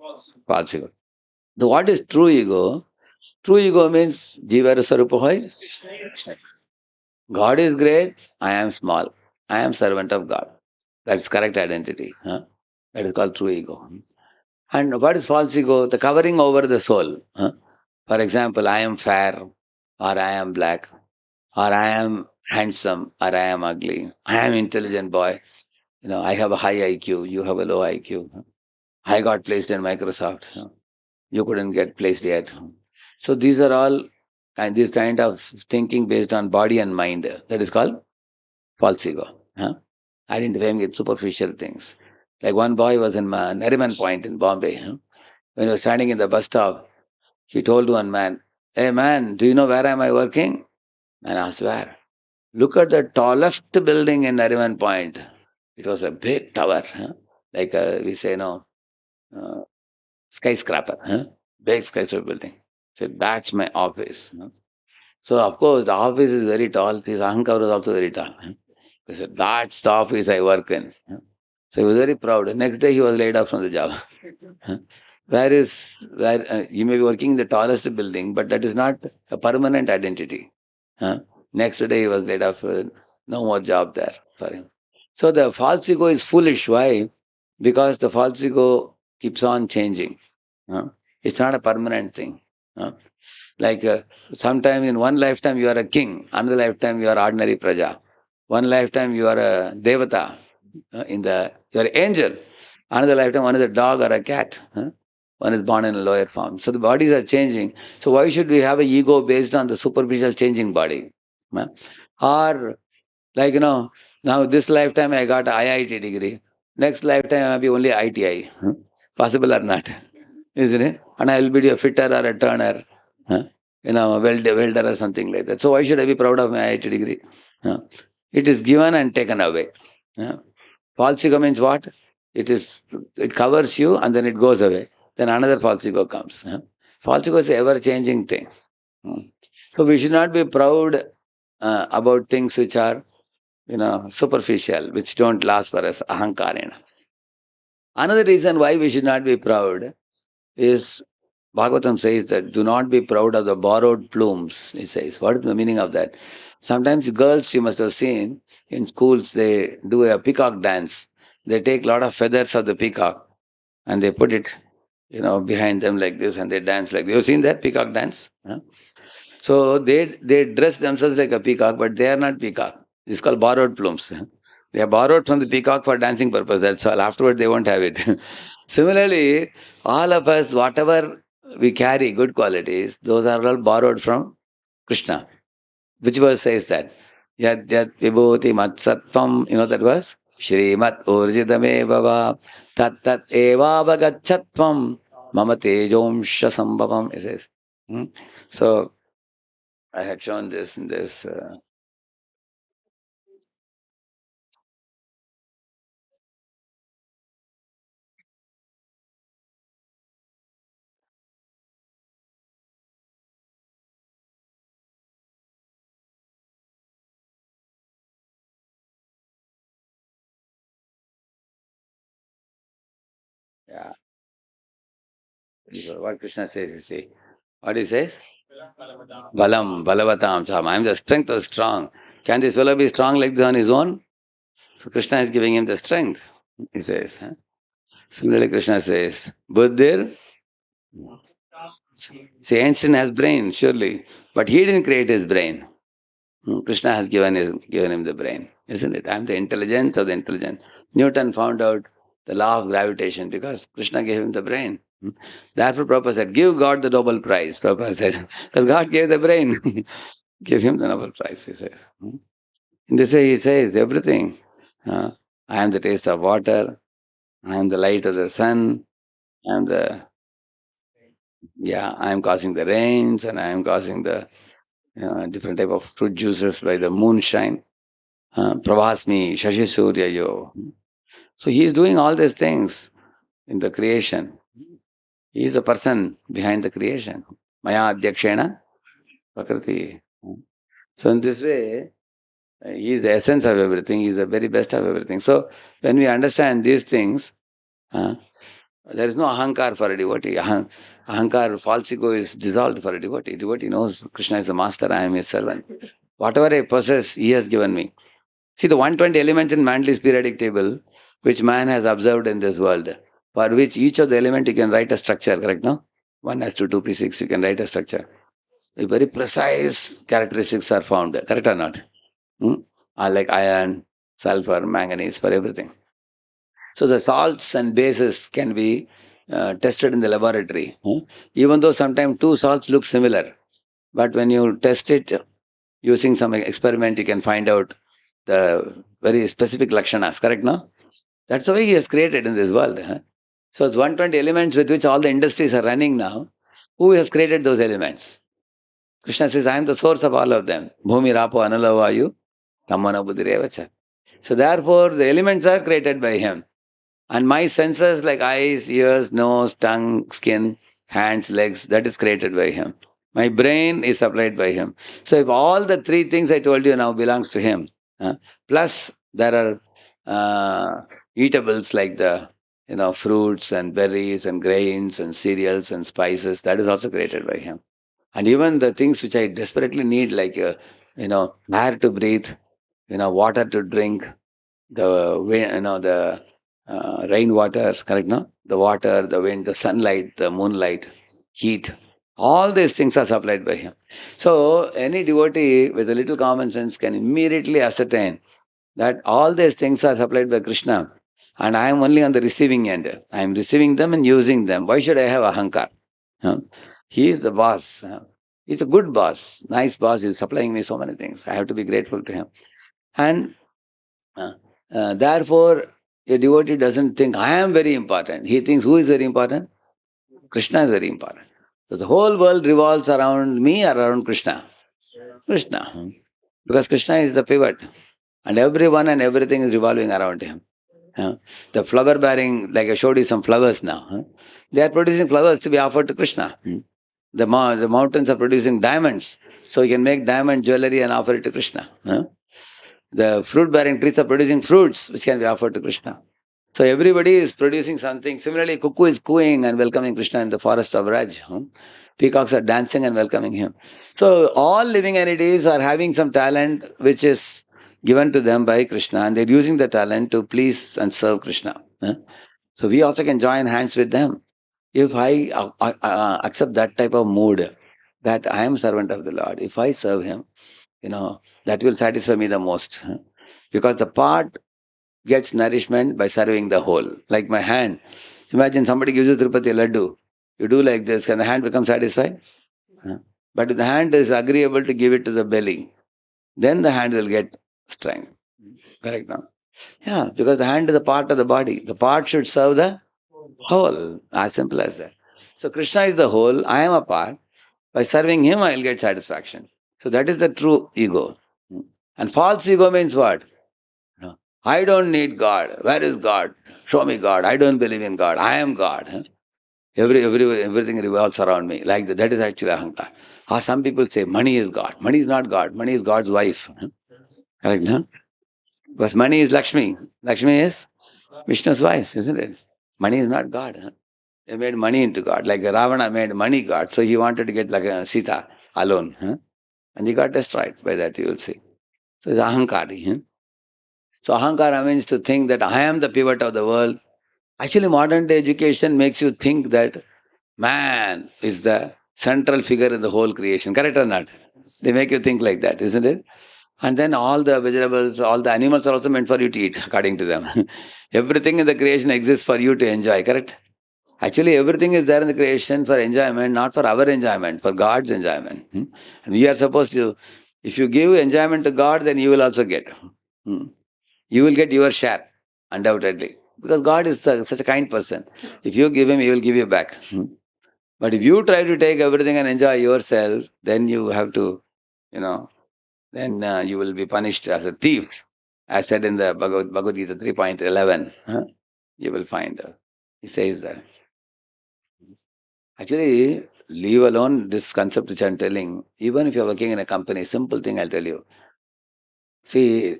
false ego. The what is true ego? True ego means Jiva Sarupa Hoy. God is great, I am small. I am servant of God. That's correct identity. That is called true ego. And what is false ego? The covering over the soul. For example, I am fair, or I am black, or I am handsome, or I am ugly. I am intelligent boy. I have a high IQ, you have a low IQ. I got placed in Microsoft. You couldn't get placed yet. So these are all this kind of thinking based on body and mind. That is called false ego. Identifying with superficial things. Like one boy was in Nariman Point in Bombay. When he was standing in the bus stop, he told one man, "Hey man, do you know where am I working?" Man asked, "Where?" "Look at the tallest building in Nariman Point." It was a big tower, like we say, uh, skyscraper, big skyscraper building. So that's my office. So of course the office is very tall. His ahankar was also very tall. He said, "That's the office I work in." So he was very proud. Next day he was laid off from the job. Where you may be working in the tallest building, but that is not a permanent identity. Next day he was laid off. No more job there for him. So the false ego is foolish. Why? Because the false ego keeps on changing. It's not a permanent thing. Like sometime in one lifetime you are a king, another lifetime you are ordinary praja. One lifetime you are a devata, you are an angel. Another lifetime one is a dog or a cat. One is born in a lower form. So the bodies are changing. So why should we have an ego based on the superficial changing body? Or like now this lifetime I got IIT degree. Next lifetime I will be only ITI. Possible or not? Isn't it? And I will be a fitter or a turner, a welder or something like that. So why should I be proud of my IIT degree? It is given and taken away. False ego means what? It covers you and then it goes away. Then another false ego comes. False ego is an ever-changing thing. So we should not be proud about things which are, superficial, which don't last for us, ahankarena. Another reason why we should not be proud is Bhagavatam says that do not be proud of the borrowed plumes, it says. What is the meaning of that? Sometimes girls, you must have seen, in schools, they do a peacock dance. They take a lot of feathers of the peacock and they put it, behind them like this and they dance like this. You've seen that peacock dance? So they dress themselves like a peacock, but they are not peacock. It's called borrowed plumes. They are borrowed from the peacock for dancing purpose, that's all. Afterward, they won't have it. Similarly, all of us, whatever we carry, good qualities, those are all borrowed from Krishna. Which verse says that? Yad yad vibhuti mat sattvam, you know that verse? Shrimat urjitame bhava tat tat eva vagachatvam mama tejomsha sambhavam, it says. So, I had shown this in this. Yeah. What Krishna says, you see. What he says? Balam, balavatam sam. I am the strength of strong. Can this fellow be strong like this on his own? So Krishna is giving him the strength, he says. Similarly, Krishna says, Buddhir, see, Einstein has brain, surely, but he didn't create his brain. Krishna has given him the brain, isn't it? I am the intelligence of the intelligent. Newton found out the law of gravitation because Krishna gave him the brain. Therefore, Prabhupada said, give God the Nobel Prize. Prabhupada said, because God gave the brain. Give him the Nobel Prize, he says. In this way, he says everything. I am the taste of water. I am the light of the sun. I am I am causing the rains and I am causing the different type of fruit juices by the moonshine. Pravasmi, Shashi Surya Yo. So he is doing all these things in the creation. He is the person behind the creation. Maya Adhyakshena Prakriti. So in this way, he is the essence of everything. He is the very best of everything. So when we understand these things, there is no ahankar for a devotee. Ahankar, false ego is dissolved for a devotee. Devotee knows Krishna is the master, I am his servant. Whatever I possess, he has given me. See, the 120 elements in Mandali's periodic table, which man has observed in this world, for which each of the element you can write a structure, correct, no? 1 has to 2p6, you can write a structure. A very precise characteristics are found, correct or not? Hmm? Like iron, sulfur, manganese, for everything. So the salts and bases can be tested in the laboratory. Even though sometimes two salts look similar, but when you test it using some experiment, you can find out the very specific lakshanas, correct, no? That's the way he has created in this world. So it's 120 elements with which all the industries are running now. Who has created those elements? Krishna says, I am the source of all of them. Bhumi, Rapo, Anala, Vayu, Kamana, Buddhi, Revacha. So therefore, the elements are created by him. And my senses like eyes, ears, nose, tongue, skin, hands, legs, that is created by him. My brain is supplied by him. So if all the three things I told you now belongs to him, plus there are eatables like the fruits and berries and grains and cereals and spices, that is also created by him. And even the things which I desperately need, like air to breathe, water to drink, the wind, the rainwater, correct? No, the water, the wind, the sunlight, the moonlight, heat. All these things are supplied by him. So any devotee with a little common sense can immediately ascertain that all these things are supplied by Krishna, and I am only on the receiving end. I am receiving them and using them. Why should I have ahankar? Huh? He is the boss. He's a good boss, nice boss. He's supplying me so many things. I have to be grateful to him. And therefore, a devotee doesn't think, I am very important. He thinks, who is very important? Krishna is very important. So the whole world revolves around me or around Krishna? Krishna. Because Krishna is the pivot. And everyone and everything is revolving around him. The flower bearing, like I showed you some flowers now. They are producing flowers to be offered to Krishna. The mountains are producing diamonds. So you can make diamond jewelry and offer it to Krishna. The fruit bearing trees are producing fruits which can be offered to Krishna. So everybody is producing something. Similarly, cuckoo is cooing and welcoming Krishna in the forest of Raj. Peacocks are dancing and welcoming him. So all living entities are having some talent which is given to them by Krishna, and they're using the talent to please and serve Krishna. So we also can join hands with them. If I accept that type of mood, that I am servant of the Lord, if I serve him, that will satisfy me the most. Because the part gets nourishment by serving the whole. Like my hand. Imagine somebody gives you Tirupati Laddu. You do like this, can the hand become satisfied? But if the hand is agreeable to give it to the belly, then the hand will get strength. Correct now? Yeah, because the hand is a part of the body. The part should serve the whole. As simple as that. So Krishna is the whole, I am a part. By serving him, I will get satisfaction. So that is the true ego. And false ego means what? I don't need God. Where is God? Show me God. I don't believe in God. I am God. Everything revolves around me. Like that. That is actually ahankar. Or some people say money is God. Money is not God. Money is God's wife. Correct, no? Because money is Lakshmi. Lakshmi is Vishnu's wife, isn't it? Money is not God. They made money into God. Like Ravana made money God. So he wanted to get like a Sita alone. And he got destroyed by that, you will see. So it's ahankari. So ahankara means to think that I am the pivot of the world. Actually, modern day education makes you think that man is the central figure in the whole creation. Correct or not? They make you think like that, isn't it? And then all the vegetables, all the animals are also meant for you to eat, according to them. Everything in the creation exists for you to enjoy, correct? Actually, everything is there in the creation for enjoyment, not for our enjoyment, for God's enjoyment. And we are supposed to, if you give enjoyment to God, then you will also get. You will get your share, undoubtedly. Because God is such a kind person. If you give him, he will give you back. But if you try to take everything and enjoy yourself, then you have to, then you will be punished as a thief. As said in the Bhagavad Gita 3.11, you will find. He says that. Actually, leave alone this concept which I am telling. Even if you are working in a company, simple thing I'll tell you. See,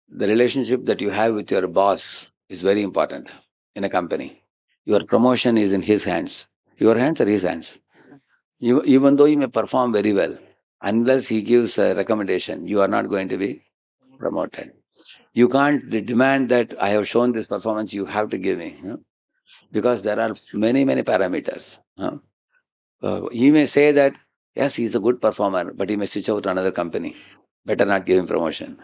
the relationship that you have with your boss is very important in a company. Your promotion is in his hands. Your hands are his hands. Even though you may perform very well, unless he gives a recommendation, you are not going to be promoted. You can't demand that I have shown this performance, you have to give me. Because there are many, many parameters. He may say that, yes, he's a good performer, but he may switch out to another company. Better not give him promotion.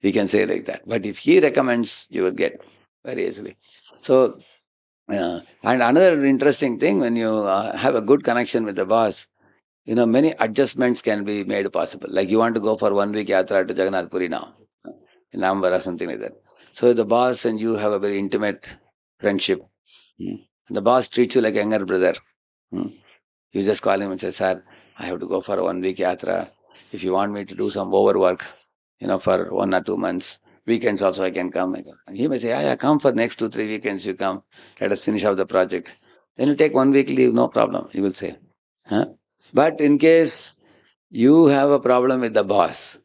We can say like that. But if he recommends, you will get very easily. So, and another interesting thing, when you have a good connection with the boss, many adjustments can be made possible. Like you want to go for 1 week yatra to Jagannath Puri now, in Amber or something like that. So the boss and you have a very intimate friendship. The boss treats you like a younger brother. Hmm. You just call him and say, Sir, I have to go for a 1 week yatra. If you want me to do some overwork, for 1 or 2 months, weekends also I can come. And he may say, yeah, come for next 2, 3 weekends, you come. Let us finish off the project. Then you take 1 week leave, no problem, he will say. Huh? But in case you have a problem with the boss,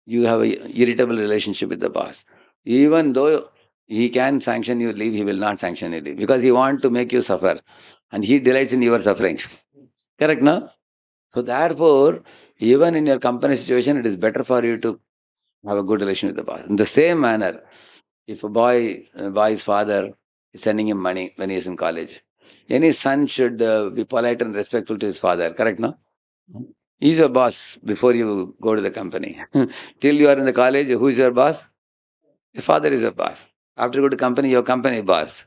you have a irritable relationship with the boss, even though he can sanction you leave, he will not sanction you leave because he wants to make you suffer and he delights in your suffering. Correct, no? So therefore, even in your company situation, it is better for you to have a good relation with the boss. In the same manner, if a boy's father is sending him money when he is in college, any son should be polite and respectful to his father. Correct, no? He's your boss before you go to the company. Till you are in the college, who is your boss? Your father is your boss. After you go to company, your company boss.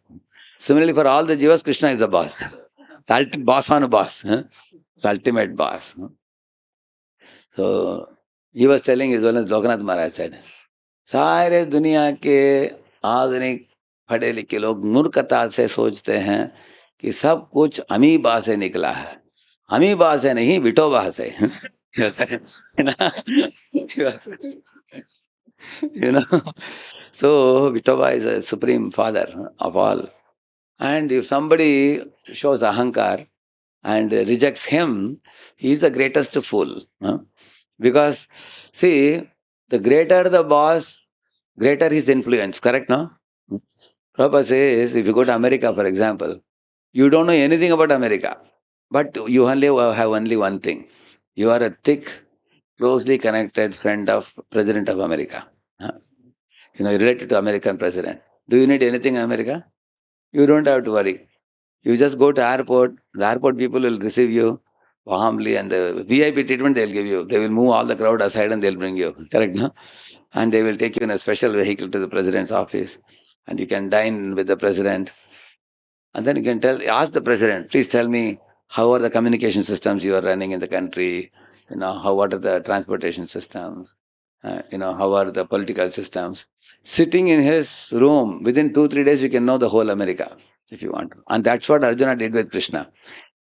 Similarly, for all the jivas, Krishna is the boss. The ultimate boss on a boss. The ultimate boss. So, he was telling his Lokanath Maharaj said, सारे दुनिया के आधुनिक पढ़े लिखे लोग मूर्खता से सोचते हैं कि सब कुछ अमीबा से निकला है. अमीबा से नहीं, विठोबा से. you know. So Vithoba is a supreme father of all. And if somebody shows ahankar and rejects him, he is the greatest fool. Because, see, the greater the boss, greater his influence. Correct, no? Prabhupada says, if you go to America, for example, you don't know anything about America, but you only have only one thing. You are a thick, closely connected friend of President of America. Related to American president. Do you need anything in America? You don't have to worry. You just go to airport. The airport people will receive you warmly, and the VIP treatment they'll give you. They will move all the crowd aside and they'll bring you. Correct, no? And they will take you in a special vehicle to the president's office, and you can dine with the president. And then you can ask the president, please tell me how are the communication systems you are running in the country? What are the transportation systems? How are the political systems? Sitting in his room, within 2, 3 days, you can know the whole America, if you want. And that's what Arjuna did with Krishna.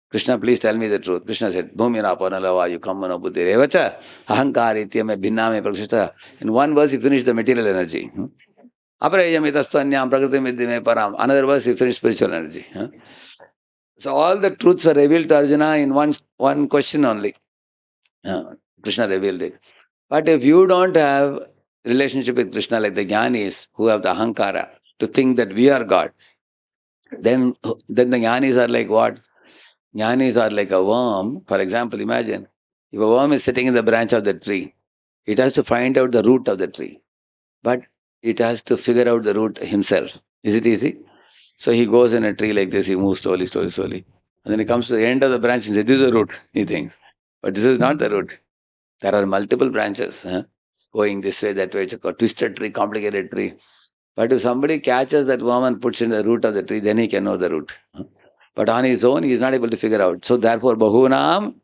Krishna, please tell me the truth. Krishna said, Bhumina Panalava, you come on buddhi revacha, ahankar ityame bhinname prakshita. In one verse, he finished the material energy. Aprayamitastu prakriti middhime param. Another verse, he finished spiritual energy. So all the truths were revealed to Arjuna in one question only. Krishna revealed it. But if you don't have relationship with Krishna like the Jnanis who have the ahankara to think that we are God, then the Jnanis are like what? Jnanis are like a worm. For example, imagine if a worm is sitting in the branch of the tree, it has to find out the root of the tree. But it has to figure out the root himself. Is it easy? So he goes in a tree like this, he moves slowly, slowly, slowly. And then he comes to the end of the branch and says, this is the root, he thinks. But this is not the root. There are multiple branches going this way, that way. It's a twisted tree, complicated tree. But if somebody catches that worm and puts in the root of the tree, then he can know the root. But on his own, he is not able to figure out. So therefore, Bahunam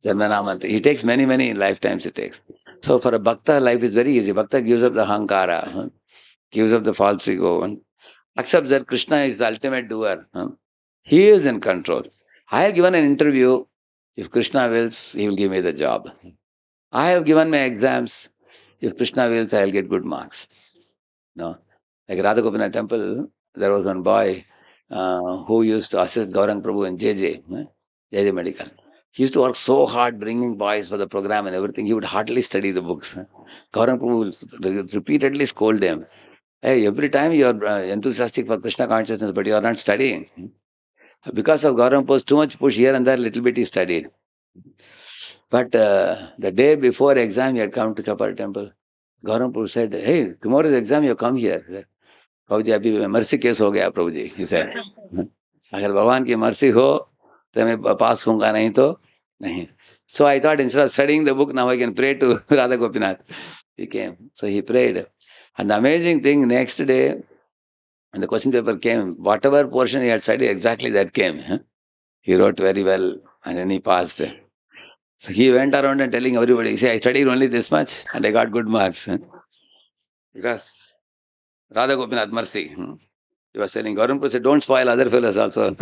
Janmanamanti. He takes many, many lifetimes it takes. So for a Bhakta, life is very easy. Bhakta gives up the Hankara, gives up the false ego, and accepts that Krishna is the ultimate doer. He is in control. I have given an interview. If Krishna wills, he will give me the job. I have given my exams. If Krishna wills, I will get good marks. No, like Radha Gopinath temple, there was one boy who used to assist Gaurang Prabhu in JJ Medical. He used to work so hard bringing boys for the program and everything. He would hardly study the books. Gaurang Prabhu will repeatedly scold him. Hey, every time you are enthusiastic for Krishna consciousness, but you are not studying. Because of Gaurang Prabhu's too much push here and there, little bit he studied. But the day before exam, he had come to Chapar temple. Gaurampur said, hey, tomorrow is exam, you come here. प्रभु जी अभी mercy case हो गया प्रभु जी, he said. अगर भगवान की mercy हो तो मैं पास होऊंगा, नहीं तो नहीं. So I thought instead of studying the book, now I can pray to Radha Gopinath. He came. So he prayed. And the amazing thing, next day, when the question paper came, whatever portion he had studied, exactly that came. He wrote very well and then he passed. So he went around and telling everybody, see, I studied only this much and I got good marks. Because Radha Gopinath mercy. He was telling, Gaurampur said, don't spoil other fellows also.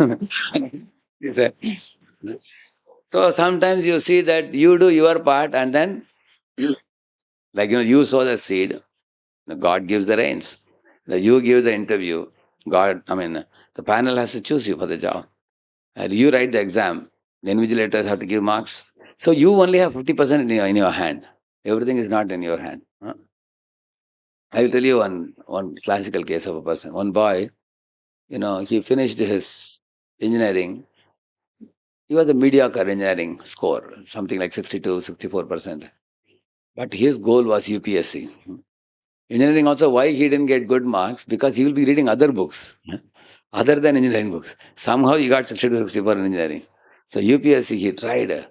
He said. So sometimes you see that you do your part and then, like, you sow the seed, God gives the rains. You give the interview, the panel has to choose you for the job. And you write the exam, the invigilators have to give marks. So you only have 50% in your hand. Everything is not in your hand. I will tell you one classical case of a person. One boy, he finished his engineering. He was a mediocre engineering score, something like 62, 64%. But his goal was UPSC. Engineering also, why he didn't get good marks? Because he will be reading other books, other than engineering books. Somehow he got 62, 64 in engineering. So UPSC, he tried.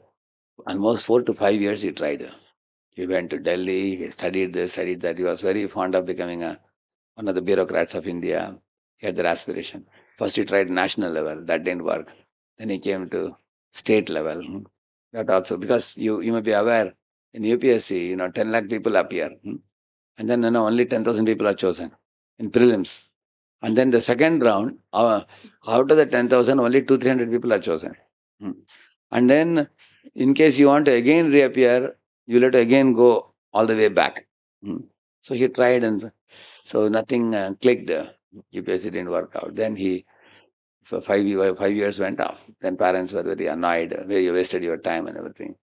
Almost 4 to 5 years he tried. He went to Delhi, he studied this, studied that. He was very fond of becoming one of the bureaucrats of India. He had that aspiration. First he tried national level, that didn't work. Then he came to state level. That also, because you may be aware, in UPSC, 10 lakh people appear. And then only 10,000 people are chosen in prelims. And then the second round, out of the 10,000, only 200-300 people are chosen. And then, in case you want to again reappear, you have to again go all the way back. So he tried, and so nothing clicked. UPSC didn't work out. Then for 5 years went off. Then parents were very annoyed, where you wasted your time and everything.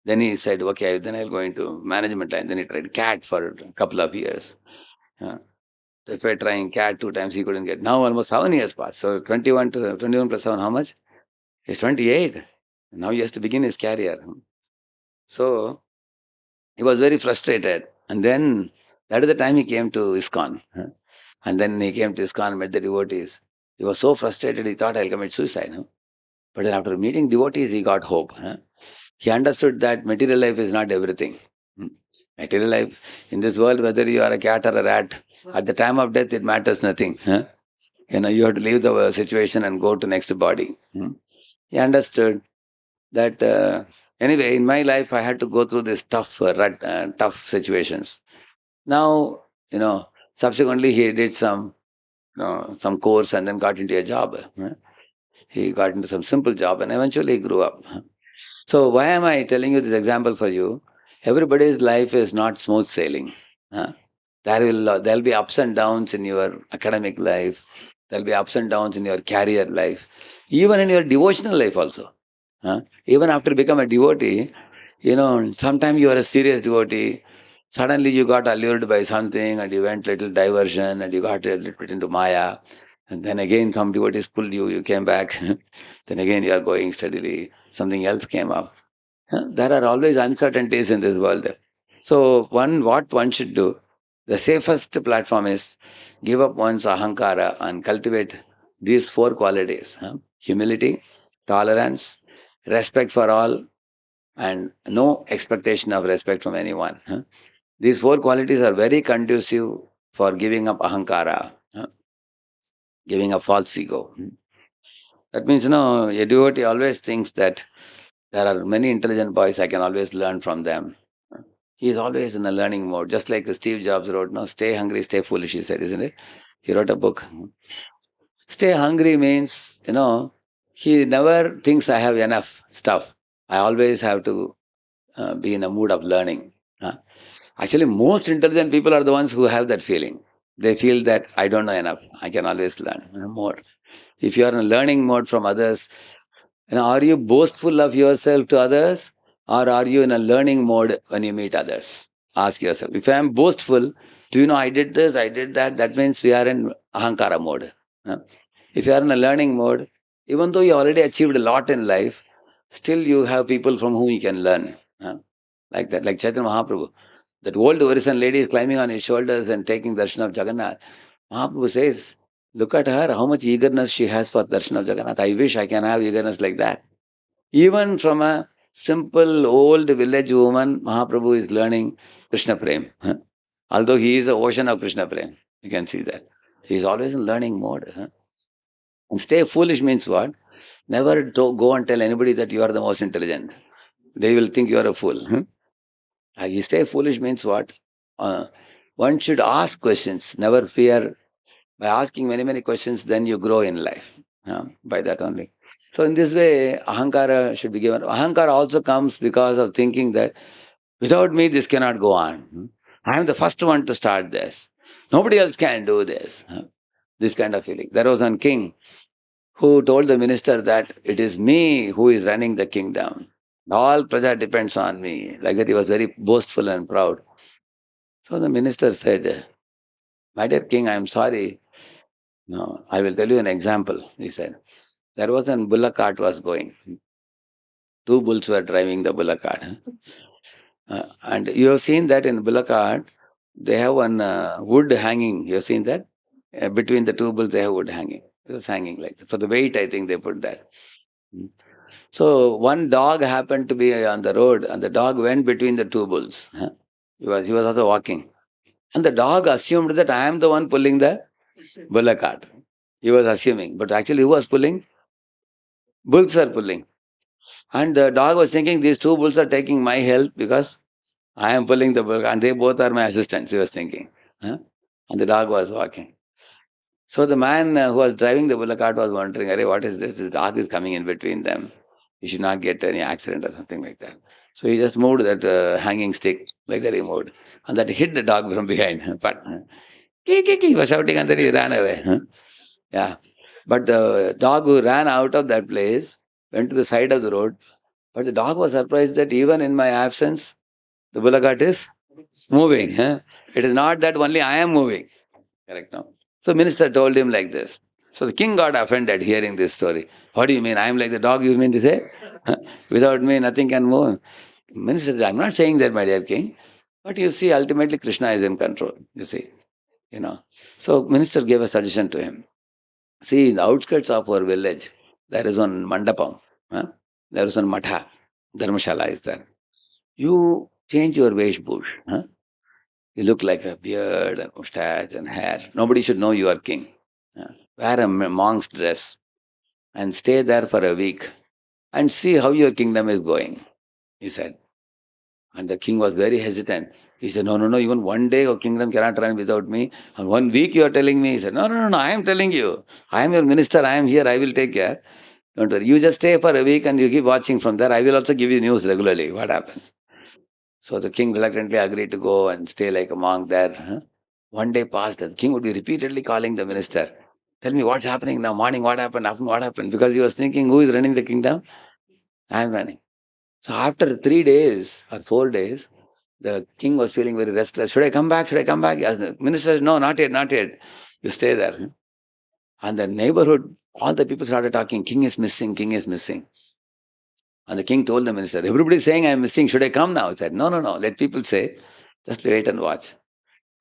Then he said, okay, then I'll go into management line. Then he tried CAT for a couple of years. Tried trying CAT 2 times, he couldn't get. Now almost 7 years passed. So 21 plus 7, how much? He's 28. Now he has to begin his career. So he was very frustrated. And then that is the time he came to ISKCON. And then he came to ISKCON, met the devotees. He was so frustrated, he thought, I'll commit suicide. But then after meeting devotees, he got hope. He understood that material life is not everything. Material life in this world, whether you are a cat or a rat, at the time of death, it matters nothing. You have to leave the situation and go to next body. He understood that anyway, in my life, I had to go through this tough situations. Now, subsequently he did some course and then got into a job. He got into some simple job and eventually he grew up. So why am I telling you this example for you? Everybody's life is not smooth sailing. There'll be ups and downs in your academic life. There'll be ups and downs in your career life. Even in your devotional life also. Even after become a devotee, sometimes you are a serious devotee. Suddenly you got allured by something and you went little diversion and you got a little bit into Maya. And then again some devotees pulled you, you came back. Then again you are going steadily. Something else came up. There are always uncertainties in this world. So what one should do, the safest platform is give up one's ahankara and cultivate these 4 qualities. Humility, tolerance, respect for all, and no expectation of respect from anyone. These 4 qualities are very conducive for giving up ahankara, giving up false ego. That means, a devotee always thinks that there are many intelligent boys, I can always learn from them. He is always in a learning mode, just like Steve Jobs wrote, no, stay hungry, stay foolish, he said, isn't it? He wrote a book. Stay hungry means, he never thinks I have enough stuff. I always have to be in a mood of learning. Actually, most intelligent people are the ones who have that feeling. They feel that I don't know enough. I can always learn more. If you are in a learning mode from others, are you boastful of yourself to others, or are you in a learning mode when you meet others? Ask yourself. If I am boastful, do you know I did this, I did that? That means we are in ahankara mode. If you are in a learning mode, even though you already achieved a lot in life, still you have people from whom you can learn. Like that, like Chaitanya Mahaprabhu. That old Orisan lady is climbing on his shoulders and taking darshan of Jagannath. Mahaprabhu says, look at her, how much eagerness she has for darshan of Jagannath. I wish I can have eagerness like that. Even from a simple old village woman, Mahaprabhu is learning Krishna Prem. Although he is an ocean of Krishna Prem. You can see that. He is always in learning mode. And stay foolish means what? Never go and tell anybody that you are the most intelligent. They will think you are a fool. You stay foolish means what? Uh, one should ask questions, never fear. By asking many, many questions, then you grow in life. By that only. So in this way, ahankara should be given. Ahankara also comes because of thinking that without me, this cannot go on. I am the first one to start this. Nobody else can do this. This kind of feeling. There was one king who told the minister that it is me who is running the kingdom. All praja depends on me. Like that, he was very boastful and proud. So the minister said, my dear king, I am sorry. No, I will tell you an example. He said, there was a bullock cart was going. Two bulls were driving the bullock cart. And you have seen that in bullock cart, they have one wood hanging. You have seen that? Between the two bulls, they have wood hanging. It was hanging like that. For the weight, I think they put that. So one dog happened to be on the road, and the dog went between the two bulls. He was also walking. And the dog assumed that I am the one pulling the bullock cart. He was assuming. But actually, who was pulling? Bulls were pulling. And the dog was thinking, these two bulls are taking my help because I am pulling the bull, and they both are my assistants, he was thinking. And the dog was walking. So the man who was driving the bullock cart was wondering, Arey, what is this? This dog is coming in between them. He should not get any accident or something like that. So he just moved that hanging stick, like that he moved. And that hit the dog from behind. But, he was shouting and then he ran away. Yeah. But the dog who ran out of that place went to the side of the road. But the dog was surprised that even in my absence, the bullock cart is moving. It is not that only I am moving. Correct now. So minister told him like this. So the king got offended hearing this story. What do you mean? I am like the dog, you mean to say? Without me, nothing can move. Minister said, I'm not saying that, my dear king. But you see, ultimately Krishna is in control. You see. So minister gave a suggestion to him. See, in the outskirts of our village, there is one mandapam. There is one matha. Dharmashala is there. You change your veshbhush. You look like a beard and mustache and hair. Nobody should know you are king. Wear a monk's dress and stay there for a week and see how your kingdom is going, he said. And the king was very hesitant. He said, no, even one day your kingdom cannot run without me. And 1 week you are telling me. He said, no, I am telling you. I am your minister, I am here, I will take care. Don't worry. You just stay for a week and you keep watching from there. I will also give you news regularly, what happens. So the king reluctantly agreed to go and stay like a monk there. One day passed, the king would be repeatedly calling the minister. Tell me what's happening now, morning, what happened, afternoon, what happened? Because he was thinking, who is running the kingdom? I am running. So after 3 days or 4 days, the king was feeling very restless. Should I come back? Should I come back? He asked the minister, no, not yet, not yet. You stay there. And the neighborhood, all the people started talking, king is missing, king is missing. And the king told the minister, everybody is saying I am missing. Should I come now? He said, no, let people say. Just wait and watch.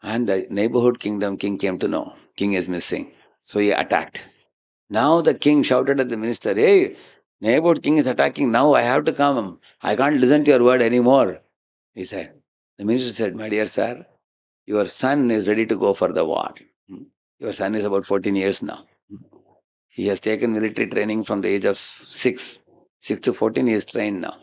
And the neighborhood kingdom king came to know, king is missing. So he attacked. Now the king shouted at the minister, hey, neighborhood king is attacking. Now I have to come. I can't listen to your word anymore. He said. The minister said, my dear sir, your son is ready to go for the war. Your son is about 14 years now. He has taken military training from the age of 6. 6 to 14 he is trained now.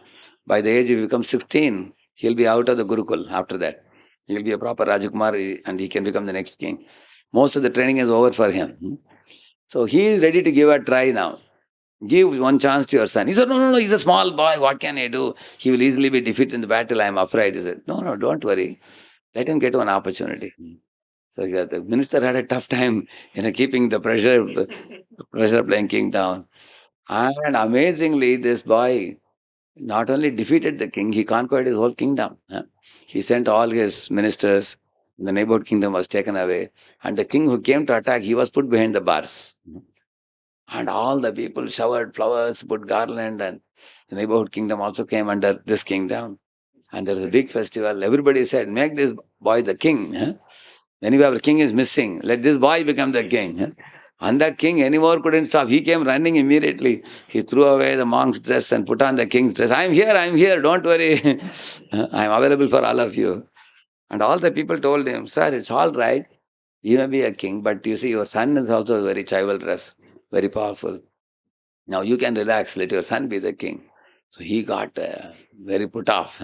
By the age he becomes 16, he'll be out of the Gurukul after that. He'll be a proper Rajakumar and he can become the next king. Most of the training is over for him. So he is ready to give a try now. Give one chance to your son. He said, no, he's a small boy. What can I do? He will easily be defeated in the battle. I am afraid. He said, no, don't worry. Let him get one opportunity. So the minister had a tough time keeping the pressure playing king down. And amazingly, this boy not only defeated the king, he conquered his whole kingdom. He sent all his ministers. The neighborhood kingdom was taken away. And the king who came to attack, he was put behind the bars. And all the people showered flowers, put garland, and the neighborhood kingdom also came under this kingdom. And there was a big festival. Everybody said, make this boy the king. Anyway, our king is missing. Let this boy become the king. And that king anymore couldn't stop. He came running immediately. He threw away the monk's dress and put on the king's dress. I'm here, don't worry. I'm available for all of you. And all the people told him, sir, it's all right. You may be a king, but you see, your son is also very chivalrous, very powerful. Now you can relax, let your son be the king. So he got very put off.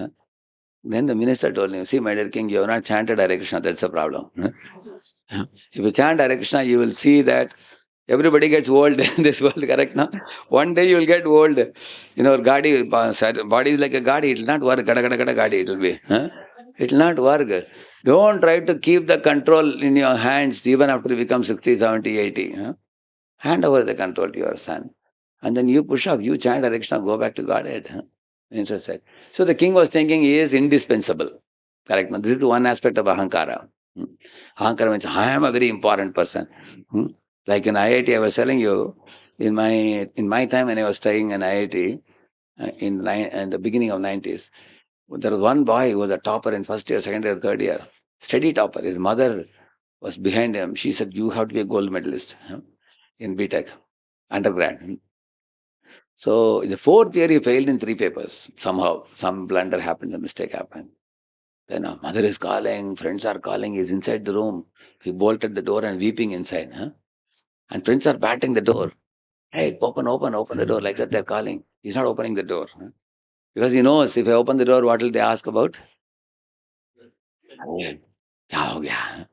Then the minister told him, see, my dear king, you have not chanted Hare Krishna, that's a problem. If you chant Hare Krishna, you will see that everybody gets old in this world, correct now? One day you will get old. You know, body is like a gadi, it will not work, gada gada gada gadi it will be. It will not work. Don't try to keep the control in your hands even after you become 60, 70, 80. Hand over the control to your son. And then you push up, you chant Hare Krishna, go back to Godhead. Minister said. So the king was thinking he is indispensable. Correct. Now, this is one aspect of Ahankara. Ahankara means I am a very important person. Like in IIT, I was telling you, in my time when I was studying in IIT, in the beginning of 90s, there was one boy who was a topper in first year, second year, third year. Steady topper. His mother was behind him. She said, you have to be a gold medalist in BTech, undergrad. So in the fourth year, he failed in 3 papers. Somehow, some blunder happened, a mistake happened. Then our mother is calling, friends are calling, he's inside the room. He bolted the door and weeping inside. And friends are batting the door. Hey, open the door, like that they're calling. He's not opening the door. Because he knows if I open the door, what will they ask about? Oh, kya ho gaya?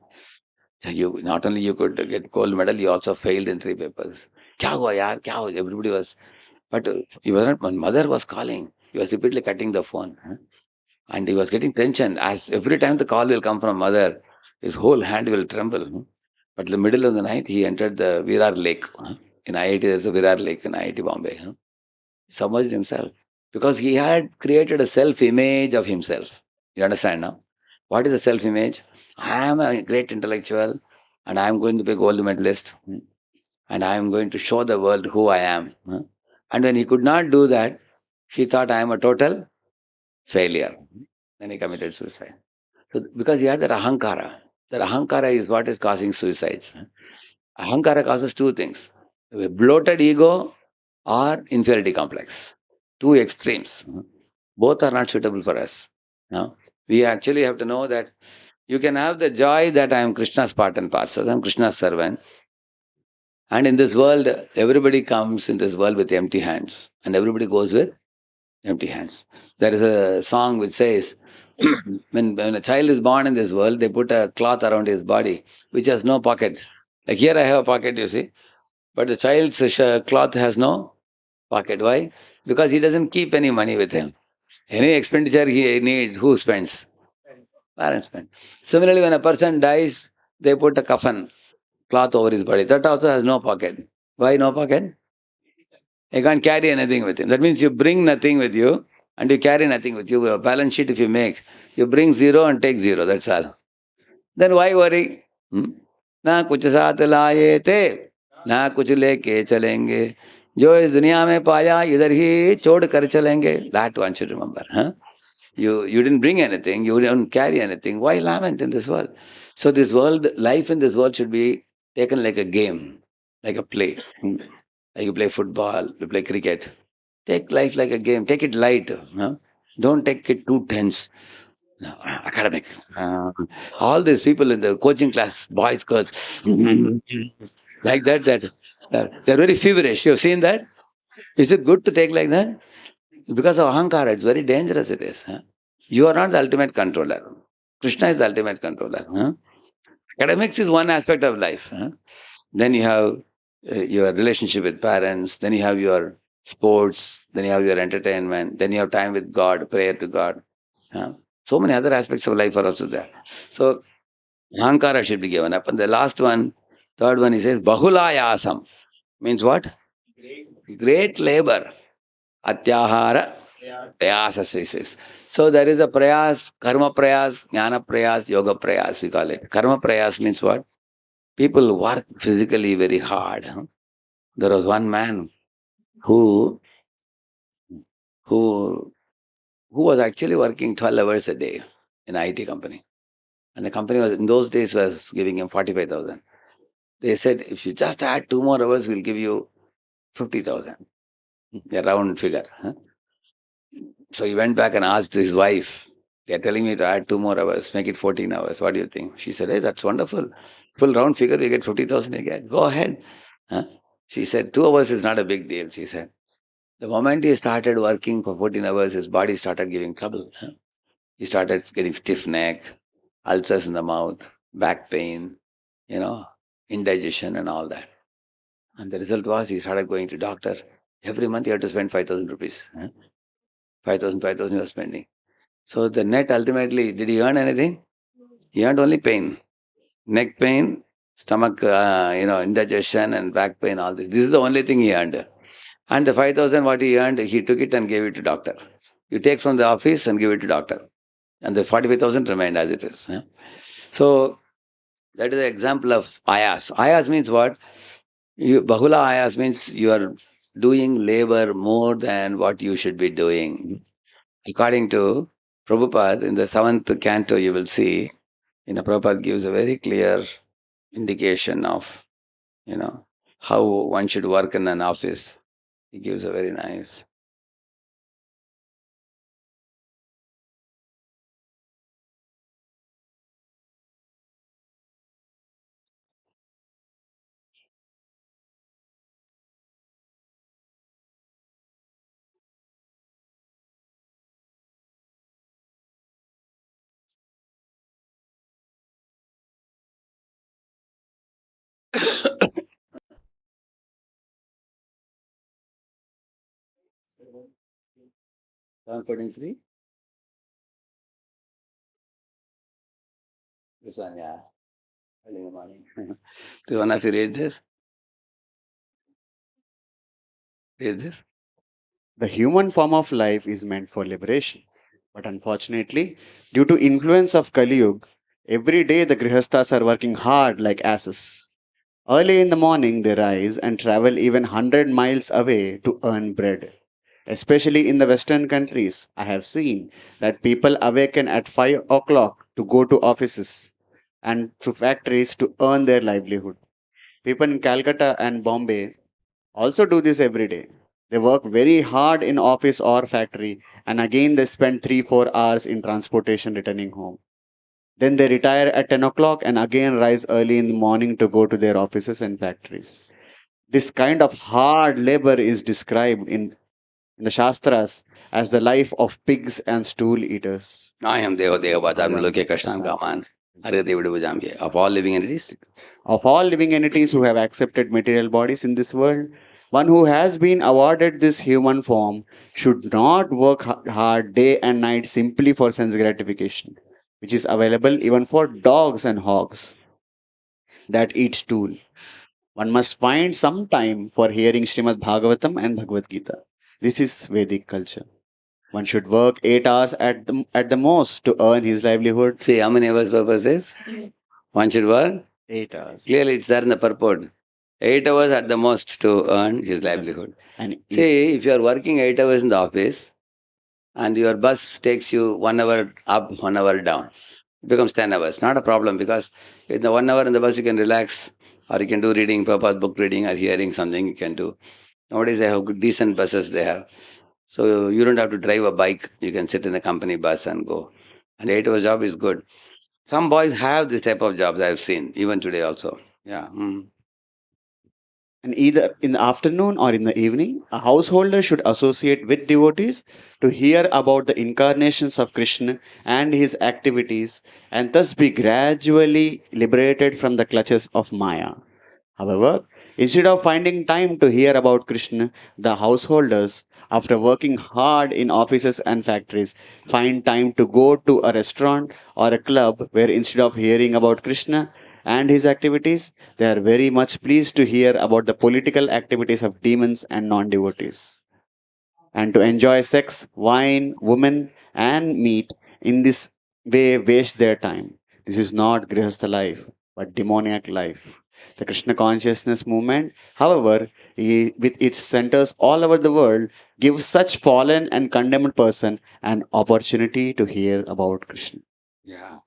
So you not only you could get gold medal, you also failed in 3 papers. Kya hua yaar? Kya hua? Everybody was, but he wasn't. My mother was calling. He was repeatedly cutting the phone, and he was getting tension. As every time the call will come from mother, his whole hand will tremble. But in the middle of the night, he entered the Virar Lake. In IIT, there's a Virar Lake in IIT Bombay. He submerged himself because he had created a self-image of himself. You understand now? What is the self-image? I am a great intellectual, and I am going to be a gold medalist, and I am going to show the world who I am. And when he could not do that, he thought I am a total failure. Then he committed suicide. So because he had that ahankara. That ahankara is what is causing suicides. Ahankara causes 2 things. A bloated ego or inferiority complex. 2 extremes. Both are not suitable for us. Now, we actually have to know that you can have the joy that I am Krishna's part and parcel. I am Krishna's servant. And in this world, everybody comes in this world with empty hands. And everybody goes with empty hands. There is a song which says, when a child is born in this world, they put a cloth around his body, which has no pocket. Like here I have a pocket, you see. But the child's cloth has no pocket. Why? Because he doesn't keep any money with him. Any expenditure he needs, who spends? Parents spend. Similarly, when a person dies, they put a coffin, cloth over his body. That also has no pocket. Why no pocket? You can't carry anything with him. That means you bring nothing with you and you carry nothing with you. A balance sheet if you make, you bring 0 and take 0. That's all. Then why worry? ना कुछ साथ लाए थे ना कुछ लेके चलेंगे जो इस दुनिया में पाया इधर ही छोड़ कर चलेंगे. That one should remember. You didn't bring anything, you didn't carry anything. Why lament in this world? So this world, life in this world should be taken like a game, like a play. Like you play football, you play cricket. Take life like a game. Take it light. Don't take it too tense. No, academic. All these people in the coaching class, boys, girls, like that they're very feverish. You've seen that? Is it good to take like that? Because of ahankara, it's very dangerous. It is. You are not the ultimate controller. Krishna is the ultimate controller. Academics is one aspect of life. Then you have your relationship with parents. Then you have your sports. Then you have your entertainment. Then you have time with God, prayer to God. So many other aspects of life are also there. So ahankara should be given up. And the last one, third one, he says bahulayasam. Means what? Great labor. Atyahara prayasas, he says. So there is a prayas, karma prayas, jnana prayas, yoga prayas, we call it. Karma prayas means what? People work physically very hard. There was one man who who was actually working 12 hours a day in an IT company. And the company was in those days was giving him 45,000. They said, if you just add 2 more hours, we'll give you 50,000, a round figure. Huh? So he went back and asked his wife, they're telling me to add 2 more hours, make it 14 hours. What do you think? She said, hey, that's wonderful. Full round figure, you get 50,000 again. Go ahead. Huh? She said, 2 hours is not a big deal, she said. The moment he started working for 14 hours, his body started giving trouble. Huh? He started getting stiff neck, ulcers in the mouth, back pain, you know, indigestion and all that. And the result was he started going to doctor. Every month he had to spend 5,000 rupees. Huh? 5,000 he was spending. So the net ultimately, did he earn anything? He earned only pain, neck pain, stomach, indigestion and back pain, all this. This is the only thing he earned. And the 5,000 what he earned, he took it and gave it to doctor. You take from the office and give it to doctor. And the 45,000 remained as it is. Yeah. So that is the example of ayas. Ayas means what? Bahula ayas means you are doing labor more than what you should be doing. According to Prabhupada, in the seventh canto, you will see, Prabhupada gives a very clear indication of, how one should work in an office. He gives a very nice. Comforting free? This one, yeah. Early in the morning. Do you want to read this? Read this? The human form of life is meant for liberation. But unfortunately, due to influence of Kali Yuga, every day the Grihasthas are working hard like asses. Early in the morning, they rise and travel even 100 miles away to earn bread. Especially in the Western countries, I have seen that people awaken at 5 o'clock to go to offices and to factories to earn their livelihood. People in Calcutta and Bombay also do this every day. They work very hard in office or factory and again they spend 3-4 hours in transportation returning home. Then they retire at 10 o'clock and again rise early in the morning to go to their offices and factories. This kind of hard labor is described in the Shastras as the life of pigs and stool eaters. I am Deho Deho Bhatam Loke Kashnam Kaman. Of all living entities. Of all living entities who have accepted material bodies in this world, one who has been awarded this human form should not work hard day and night simply for sense gratification, which is available even for dogs and hogs that eat stool. One must find some time for hearing Srimad Bhagavatam and Bhagavad Gita. This is Vedic culture. One should work 8 hours at the most to earn his livelihood. See how many hours purpose is? One should work? 8 hours. Clearly, it's there in the purport. 8 hours at the most to earn his livelihood. And See, if you are working 8 hours in the office and your bus takes you 1 hour up, 1 hour down, it becomes 10 hours. Not a problem because in the 1 hour in the bus you can relax or you can do reading, proper book reading or hearing something you can do. Nowadays they have good, decent buses they have. So you don't have to drive a bike. You can sit in the company bus and go. And 8 hour job is good. Some boys have this type of jobs I've seen, even today also. Yeah. And either in the afternoon or in the evening, a householder should associate with devotees to hear about the incarnations of Krishna and his activities and thus be gradually liberated from the clutches of Maya. However, instead of finding time to hear about Krishna, the householders, after working hard in offices and factories, find time to go to a restaurant or a club where instead of hearing about Krishna and his activities, they are very much pleased to hear about the political activities of demons and non devotees. And to enjoy sex, wine, women, and meat in this way waste their time. This is not Grihastha life, but demoniac life. The Krishna consciousness movement, however, with its centers all over the world, gives such fallen and condemned person an opportunity to hear about Krishna. Yeah.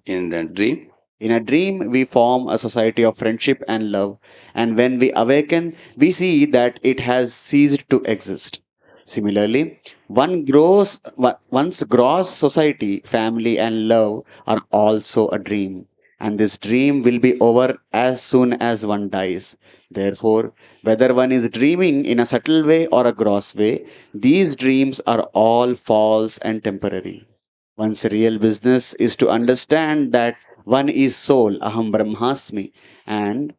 In the dream. In a dream, we form a society of friendship and love, and when we awaken, we see that it has ceased to exist. Similarly, one's gross society, family, and love are also a dream, and this dream will be over as soon as one dies. Therefore, whether one is dreaming in a subtle way or a gross way, these dreams are all false and temporary. One's real business is to understand that one is soul, aham brahmasmi, and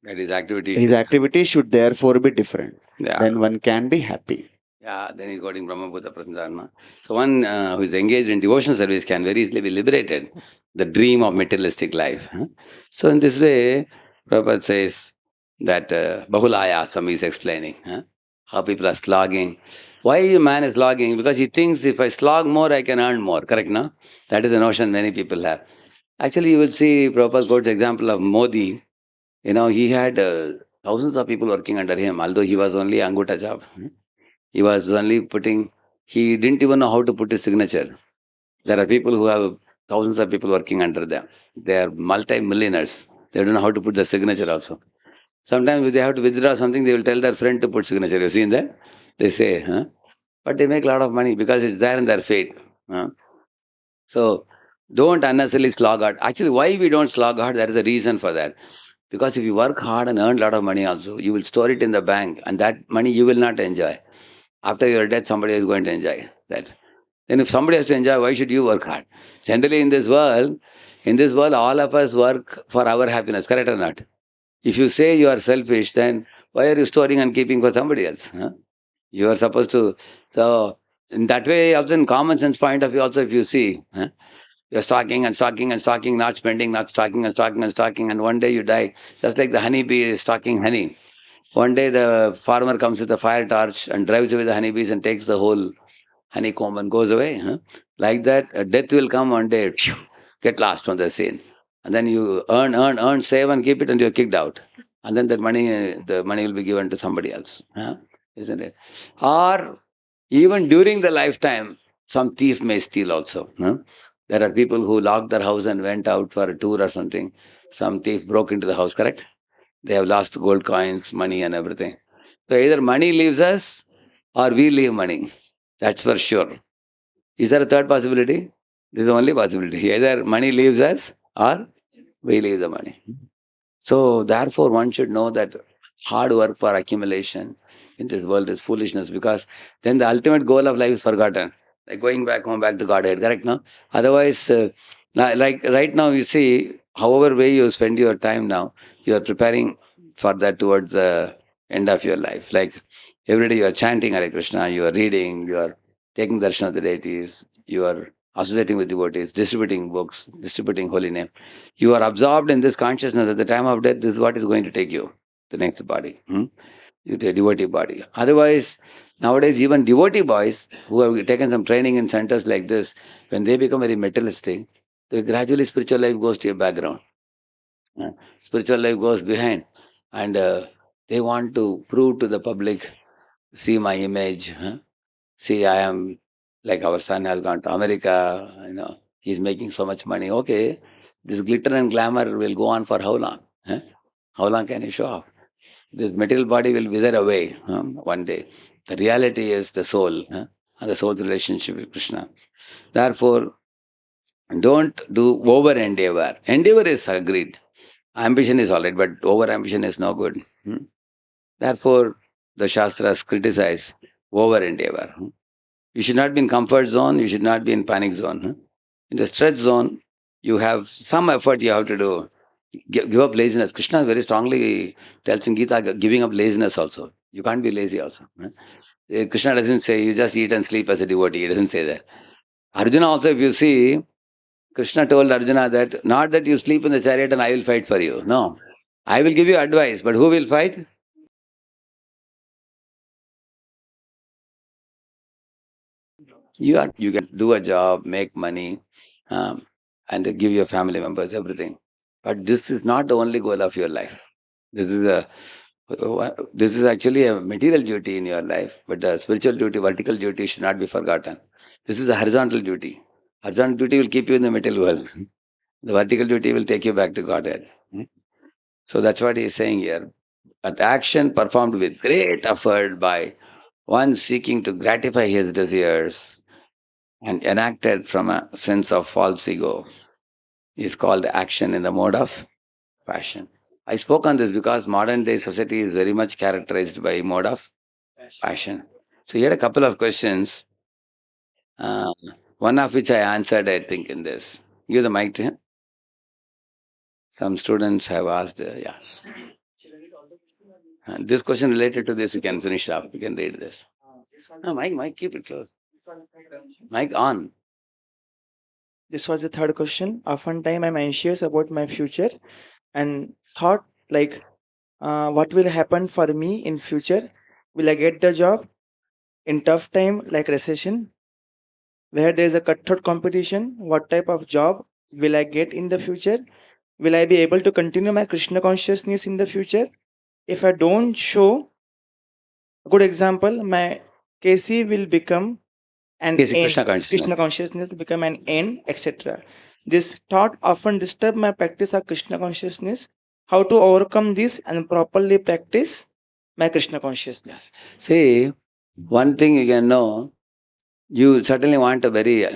That is activity. his activity should therefore be different. Yeah. Then one can be happy. Yeah, then he's quoting Brahma Buddha Pratidharma. So one who is engaged in devotional service can very easily be liberated, the dream of materialistic life. Huh? So in this way, Prabhupada says that Bahulayasam is explaining how people are slogging. Why a man is slogging? Because he thinks if I slog more, I can earn more. Correct, no? That is the notion many people have. Actually, you will see Prabhupada quotes the example of Modi. He had thousands of people working under him, although he was only Anguta job. He was only he didn't even know how to put his signature. There are people who have thousands of people working under them. They are multi-millionaires. They don't know how to put the signature also. Sometimes if they have to withdraw something, they will tell their friend to put signature. You've seen that? They say, huh? But they make a lot of money because it's there in their fate. Huh? So don't unnecessarily slog hard. Actually, why we don't slog hard, there is a reason for that. Because if you work hard and earn a lot of money also, you will store it in the bank and that money you will not enjoy. After your death, somebody is going to enjoy that. Then if somebody has to enjoy, why should you work hard? Generally in this world, all of us work for our happiness, correct or not? If you say you are selfish, then why are you storing and keeping for somebody else? Huh? You are supposed to, so in that way, also in common sense point of view, also if you see, you're stocking and stocking and stocking, not spending, not stocking and stocking and stocking, and one day you die. Just like the honeybee is stocking honey. One day the farmer comes with a fire torch and drives away the honeybees and takes the whole honeycomb and goes away. Huh? Like that, death will come one day, get lost from the scene. And then you earn, save and keep it and you're kicked out. And then the money will be given to somebody else. Huh? Isn't it? Or even during the lifetime, some thief may steal also. Huh? There are people who locked their house and went out for a tour or something. Some thief broke into the house, correct? They have lost gold coins, money, and everything. So either money leaves us or we leave money. That's for sure. Is there a third possibility? This is the only possibility. Either money leaves us or we leave the money. So therefore, one should know that hard work for accumulation in this world is foolishness because then the ultimate goal of life is forgotten. Like going back home, back to Godhead, correct? No? Otherwise, like right now, you see, however way you spend your time now, you are preparing for that towards the end of your life. Like every day you are chanting Hare Krishna, you are reading, you are taking darshan of the deities, you are associating with devotees, distributing books, distributing holy name. You are absorbed in this consciousness at the time of death, this is what is going to take you, the next body. You take devotee body. Otherwise, nowadays even devotee boys who have taken some training in centers like this, when they become very materialistic, the gradually spiritual life goes to a background. Spiritual life goes behind. And they want to prove to the public, see my image. See, I am like our son has gone to America, he's making so much money. Okay, this glitter and glamour will go on for how long? How long can you show off? This material body will wither away one day. The reality is the soul and the soul's relationship with Krishna. Therefore, don't do over endeavor. Endeavor is agreed. Ambition is all right, but over ambition is no good. Therefore, the Shastras criticize over endeavor. You should not be in comfort zone, you should not be in panic zone. In the stretch zone, you have some effort you have to do. Give up laziness. Krishna very strongly tells in Gita, giving up laziness also. You can't be lazy also. Krishna doesn't say you just eat and sleep as a devotee. He doesn't say that. Arjuna also, if you see, Krishna told Arjuna that not that you sleep in the chariot and I will fight for you. No. I will give you advice, but who will fight? You can do a job, make money, and give your family members everything. But this is not the only goal of your life. This is a this is actually a material duty in your life, but the spiritual duty, vertical duty should not be forgotten. This is a horizontal duty. Horizontal duty will keep you in the material world. The vertical duty will take you back to Godhead. So that's what he is saying here. An action performed with great effort by one seeking to gratify his desires and enacted from a sense of false ego is called action in the mode of passion. I spoke on this because modern day society is very much characterized by mode of passion. So here are a couple of questions, uh, one of which I answered, I think, in this. Give the mic to him. Some students have asked, yeah. This question related to this, you can finish up. You can read this. No, Mike, keep it close. Mic on. This was the third question. Oftentimes, I'm anxious about my future and thought like, what will happen for me in future? Will I get the job in tough time like recession, where there is a cutthroat competition? What type of job will I get in the future? Will I be able to continue my Krishna consciousness in the future? If I don't show a good example, my KC will become an Yes, end. Krishna consciousness. Krishna consciousness will become an end, etc. This thought often disturb my practice of Krishna consciousness. How to overcome this and properly practice my Krishna consciousness? See, one thing you can know, you certainly want a very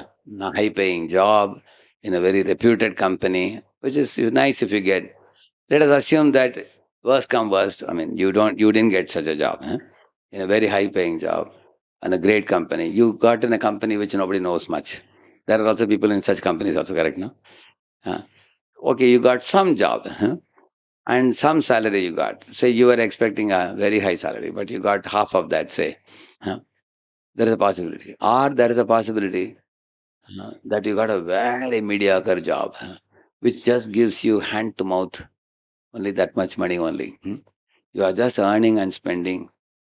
high paying job in a very reputed company, which is nice if you get. Let us assume that worst come worst, I mean, you didn't get such a job, in a very high paying job and a great company. You got in a company which nobody knows much. There are also people in such companies also, correct, no? Huh? Okay, you got some job, and some salary you got. Say you were expecting a very high salary, but you got half of that, say. Huh? There is a possibility. Or there is a possibility that you got a very mediocre job, which just gives you hand to mouth, only that much money only. You are just earning and spending.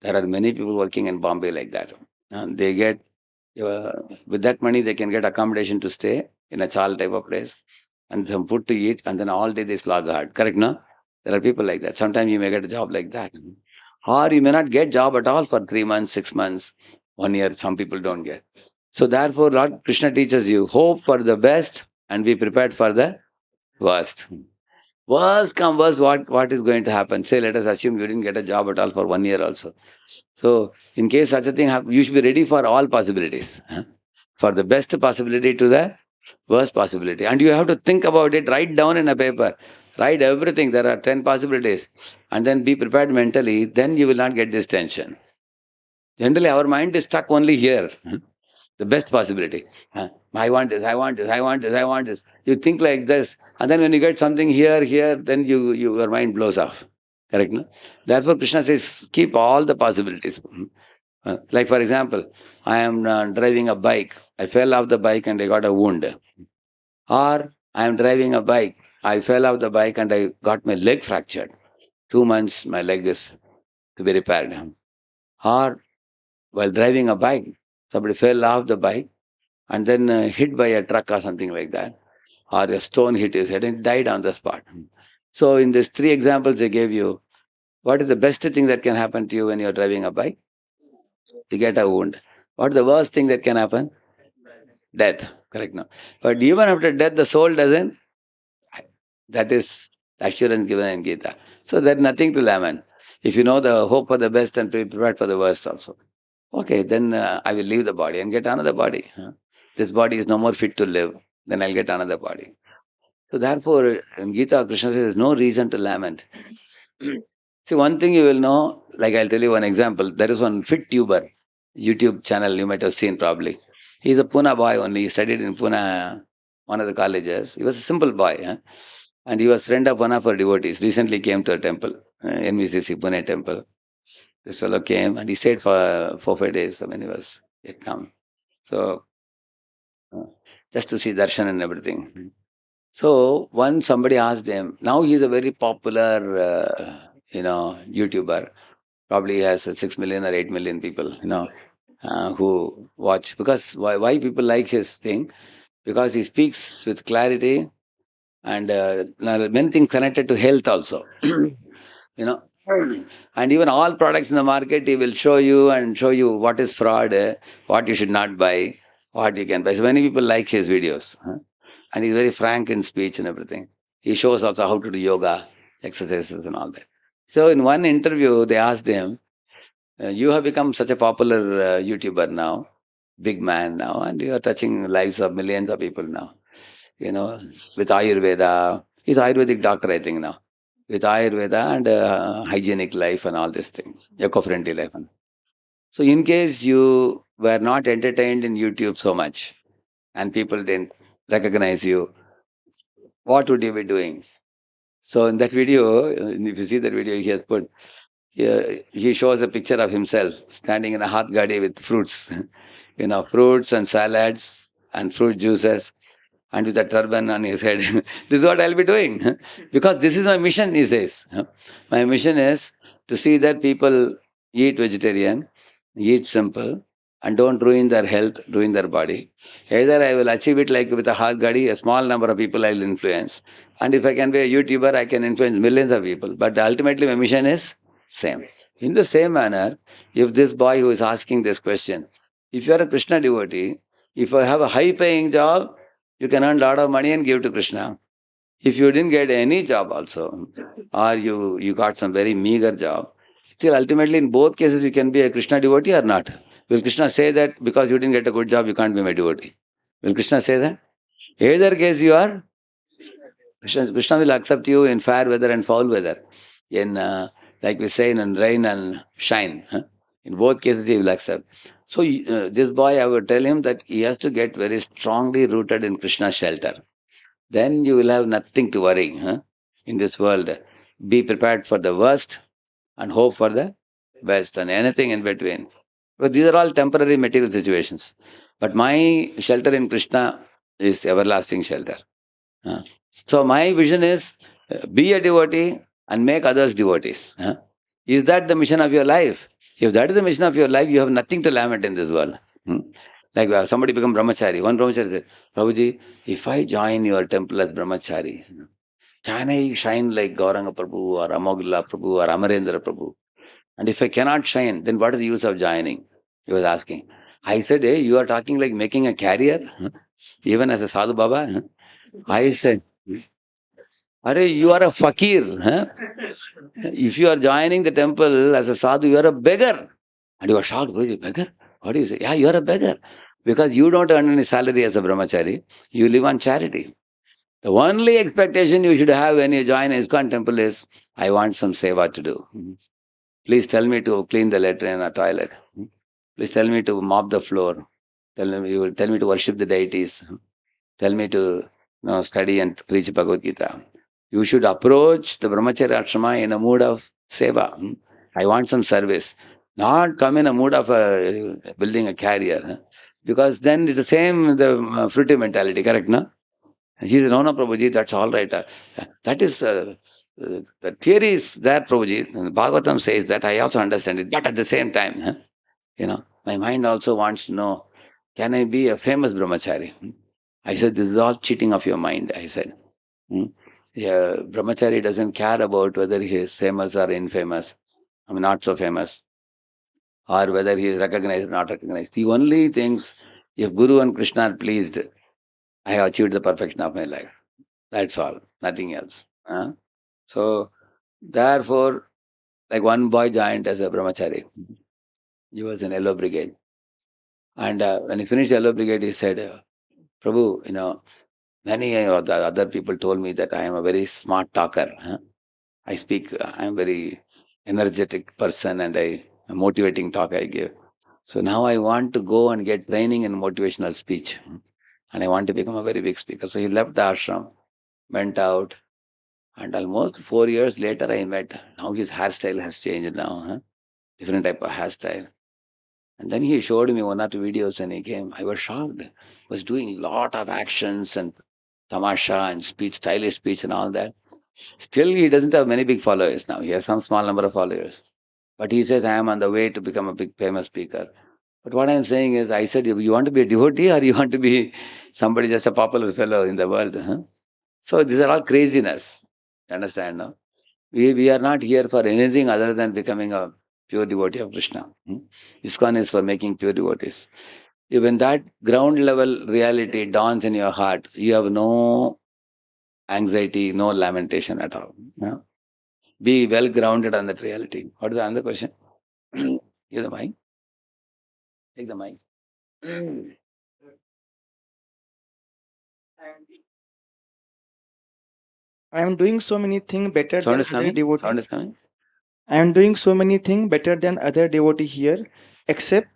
There are many people working in Bombay like that. They get, uh, with that money, they can get accommodation to stay in a chal type of place and some food to eat, and then all day they slog hard. Correct, no? There are people like that. Sometimes you may get a job like that. Or you may not get job at all for 3 months, 6 months, 1 year. Some people don't get. So therefore, Lord Krishna teaches you, hope for the best and be prepared for the worst. Worst come worst, what is going to happen? Say, let us assume you didn't get a job at all for 1 year also. So, in case such a thing happens, you should be ready for all possibilities. For the best possibility to the worst possibility. And you have to think about it, write down in a paper. Write everything. There are 10 possibilities. And then be prepared mentally. Then you will not get this tension. Generally, our mind is stuck only here. The best possibility. I want this, I want this, I want this, I want this. You think like this, and then when you get something here, then your mind blows off. Correct? No? Therefore, Krishna says, keep all the possibilities. Like for example, I am driving a bike. I fell off the bike and I got a wound. Or I am driving a bike. I fell off the bike and I got my leg fractured. 2 months, my leg is to be repaired. Or while driving a bike, somebody fell off the bike and then hit by a truck or something like that, or a stone hit his head and died on the spot. So, in these three examples I gave you, what is the best thing that can happen to you when you're driving a bike? You get a wound. What is the worst thing that can happen? Death. Correct now. But even after death, the soul doesn't. That is assurance given in Gita. So, there's nothing to lament. If you know the hope for the best and be prepared for the worst also. Okay, then I will leave the body and get another body. This body is no more fit to live. Then I'll get another body. So therefore, in Gita, Krishna says there's no reason to lament. See, one thing you will know, like I'll tell you one example. There is one fit tuber, YouTube channel you might have seen probably. He's a Pune boy only. He studied in Pune, one of the colleges. He was a simple boy. And he was friend of one of our devotees. Recently came to a temple, NVCC Pune temple. This fellow came and he stayed for 4 5 days. I mean, he had come. So, just to see darshan and everything. So, once somebody asked him, now he's a very popular, YouTuber. Probably has 6 million or 8 million people, who watch. Because why people like his thing? Because he speaks with clarity and many things connected to health also. you know. And even all products in the market, he will show you what is fraud, what you should not buy, what you can buy. So many people like his videos. And he's very frank in speech and everything. He shows also how to do yoga, exercises and all that. So in one interview, they asked him, you have become such a popular YouTuber now, big man now, and you are touching lives of millions of people now, with Ayurveda. He's Ayurvedic doctor, I think now, with Ayurveda and hygienic life and all these things, eco-friendly life. So in case you were not entertained in YouTube so much and people didn't recognize you, what would you be doing? So in that video, if you see that video, he has put, he shows a picture of himself standing in a hot gadi with fruits, fruits and salads and fruit juices and with a turban on his head. This is what I'll be doing. Because this is my mission, he says. My mission is to see that people eat vegetarian, eat simple, and don't ruin their health, ruin their body. Either I will achieve it like with a hard gadi, a small number of people I will influence. And if I can be a YouTuber, I can influence millions of people. But ultimately my mission is same. In the same manner, if this boy who is asking this question, if you are a Krishna devotee, if you have a high paying job, you can earn a lot of money and give to Krishna. If you didn't get any job also, or you got some very meager job, still ultimately in both cases you can be a Krishna devotee or not. Will Krishna say that because you didn't get a good job, you can't be my devotee? Will Krishna say that? Either case you are, Krishna will accept you in fair weather and foul weather. In like we say, in rain and shine. In both cases he will accept. So this boy, I would tell him that he has to get very strongly rooted in Krishna's shelter. Then you will have nothing to worry in this world. Be prepared for the worst and hope for the best and anything in between. But these are all temporary material situations. But my shelter in Krishna is everlasting shelter. So my vision is be a devotee and make others devotees. Is that the mission of your life? If that is the mission of your life, you have nothing to lament in this world. Like somebody become brahmachari. One brahmachari said, Prabhuji, if I join your temple as brahmachari, can I shine like Gauranga Prabhu or Amogla Prabhu or Amarendra Prabhu? And if I cannot shine, then what is the use of joining? He was asking. I said, hey, you are talking like making a career, even as a sadhu baba. I said, Are you are a fakir. If you are joining the temple as a sadhu, you are a beggar. And you are shocked, beggar? What do you say? Yeah, you are a beggar. Because you don't earn any salary as a brahmachari, you live on charity. The only expectation you should have when you join ISKCON temple is, I want some seva to do. Please tell me to clean the latrine or toilet. Please tell me to mop the floor. Tell me to worship the deities. Tell me to study and preach Bhagavad Gita. You should approach the brahmacharya ashrama in a mood of seva. I want some service. Not come in a mood of building a career. Because then it's the same, the fruity mentality, correct, no? He said, no, Prabhuji, that's all right. That is, the theory is there, Prabhuji. And Bhagavatam says that, I also understand it. But at the same time, my mind also wants to know, can I be a famous brahmachari? I said, this is all cheating of your mind, I said. Yeah, brahmachari doesn't care about whether he is famous or infamous, not so famous, or whether he is recognized or not recognized. He only thinks, if Guru and Krishna are pleased, I have achieved the perfection of my life. That's all, nothing else. So, therefore, like one boy joined as a brahmachari. He was in Yellow Brigade. And when he finished Yellow Brigade, he said, Prabhu, many of the other people told me that I am a very smart talker. I speak, I am very energetic person and a motivating talk I give. So now I want to go and get training in motivational speech. And I want to become a very big speaker. So he left the ashram, went out, and almost 4 years later I met. Now his hairstyle has changed now. Different type of hairstyle. And then he showed me one or two videos when he came. I was shocked. He was doing lot of actions and tamasha and speech, stylish speech and all that. Still, he doesn't have many big followers now. He has some small number of followers. But he says, I am on the way to become a big famous speaker. But what I am saying is, I said, you want to be a devotee or you want to be somebody just a popular fellow in the world? So these are all craziness. You understand now? We are not here for anything other than becoming a pure devotee of Krishna. ISKCON is for making pure devotees. When that ground level reality dawns in your heart, you have no anxiety, no lamentation at all. Yeah? Be well grounded on that reality. What is the other question? Give the mic. Take the mic. I am doing so many things better Sound than is other coming? devotee. Sound is coming? I am doing so many things better than other devotee here, except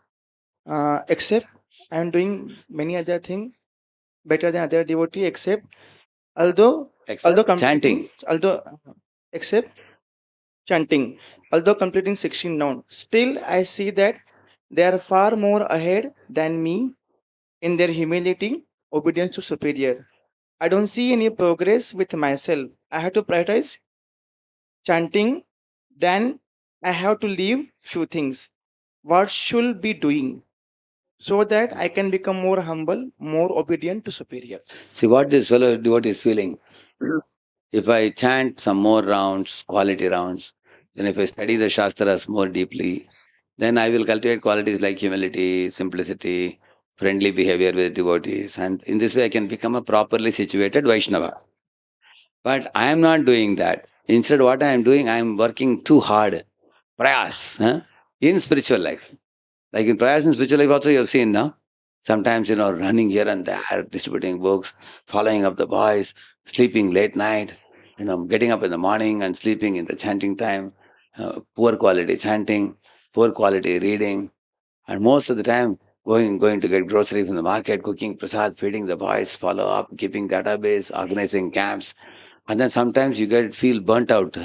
except I am doing many other things better than other devotee, except although Except completing chanting. except chanting, although completing 16 noun, still I see that they are far more ahead than me in their humility, obedience to superior. I don't see any progress with myself. I have to prioritize chanting, then I have to leave few things. What should be doing so that I can become more humble, more obedient to superior? See what this fellow devotee is feeling. If I chant some more rounds, quality rounds, then if I study the Shastras more deeply, then I will cultivate qualities like humility, simplicity, friendly behavior with devotees. And in this way, I can become a properly situated Vaishnava. But I am not doing that. Instead, what I am doing, I am working too hard. Prayas, in spiritual life. Like in prayers in spiritual life, also you have seen, no? Sometimes, running here and there, distributing books, following up the boys, sleeping late night, getting up in the morning and sleeping in the chanting time, poor quality chanting, poor quality reading, and most of the time going to get groceries from the market, cooking prasad, feeding the boys, follow up, keeping database, organizing camps, and then sometimes you feel burnt out.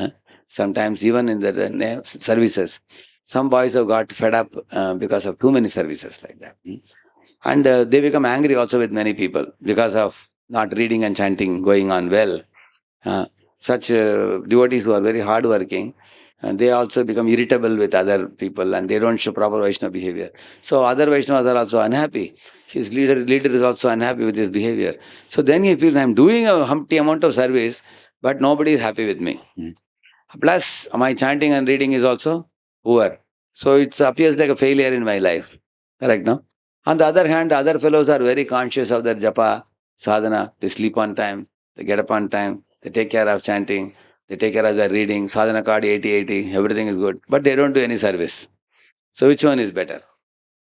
Sometimes even in the services, some boys have got fed up because of too many services like that. And they become angry also with many people because of not reading and chanting going on well. Uh, Such devotees who are very hardworking, they also become irritable with other people and they don't show proper Vaishnava behavior. So other Vaishnavas are also unhappy. His leader is also unhappy with his behavior. So then he feels, I'm doing a humpty amount of service, but nobody is happy with me. Plus, my chanting and reading is also poor. So it appears like a failure in my life. Correct, no? On the other hand, the other fellows are very conscious of their japa, sadhana. They sleep on time, they get up on time, they take care of chanting, they take care of their reading, sadhana card 80/80, everything is good. But they don't do any service. So which one is better?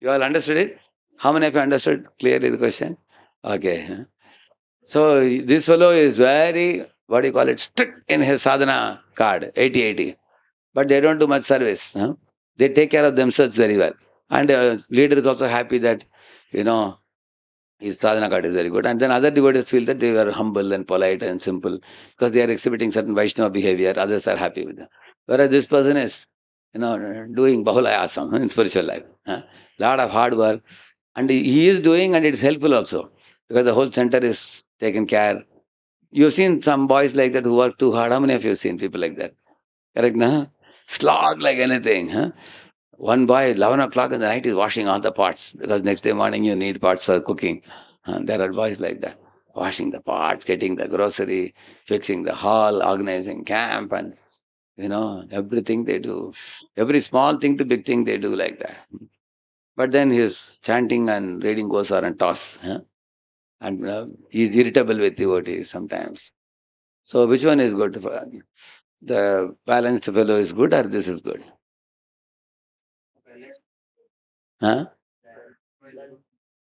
You all understood it? How many of you understood clearly the question? Okay. So this fellow is very, what do you call it, strict in his sadhana card, 80/80. But they don't do much service. They take care of themselves very well. And leader is also happy that, you know, his sadhana card is very good. And then other devotees feel that they were humble and polite and simple because they are exhibiting certain Vaishnava behavior. Others are happy with them. Whereas this person is, doing Bahulayasam in spiritual life. Lot of hard work. And he is doing, and it's helpful also because the whole center is taken care. You've seen some boys like that who work too hard. How many of you have seen people like that? Correct, na? Slog like anything. One boy, 11 o'clock in the night, is washing all the pots because next day morning you need pots for cooking. There are boys like that. Washing the pots, getting the grocery, fixing the hall, organizing camp, and everything they do. Every small thing to big thing they do like that. But then his chanting and reading goes on and toss. And he's irritable with devotees sometimes. So which one is good for the balanced fellow is good or this is good? Huh?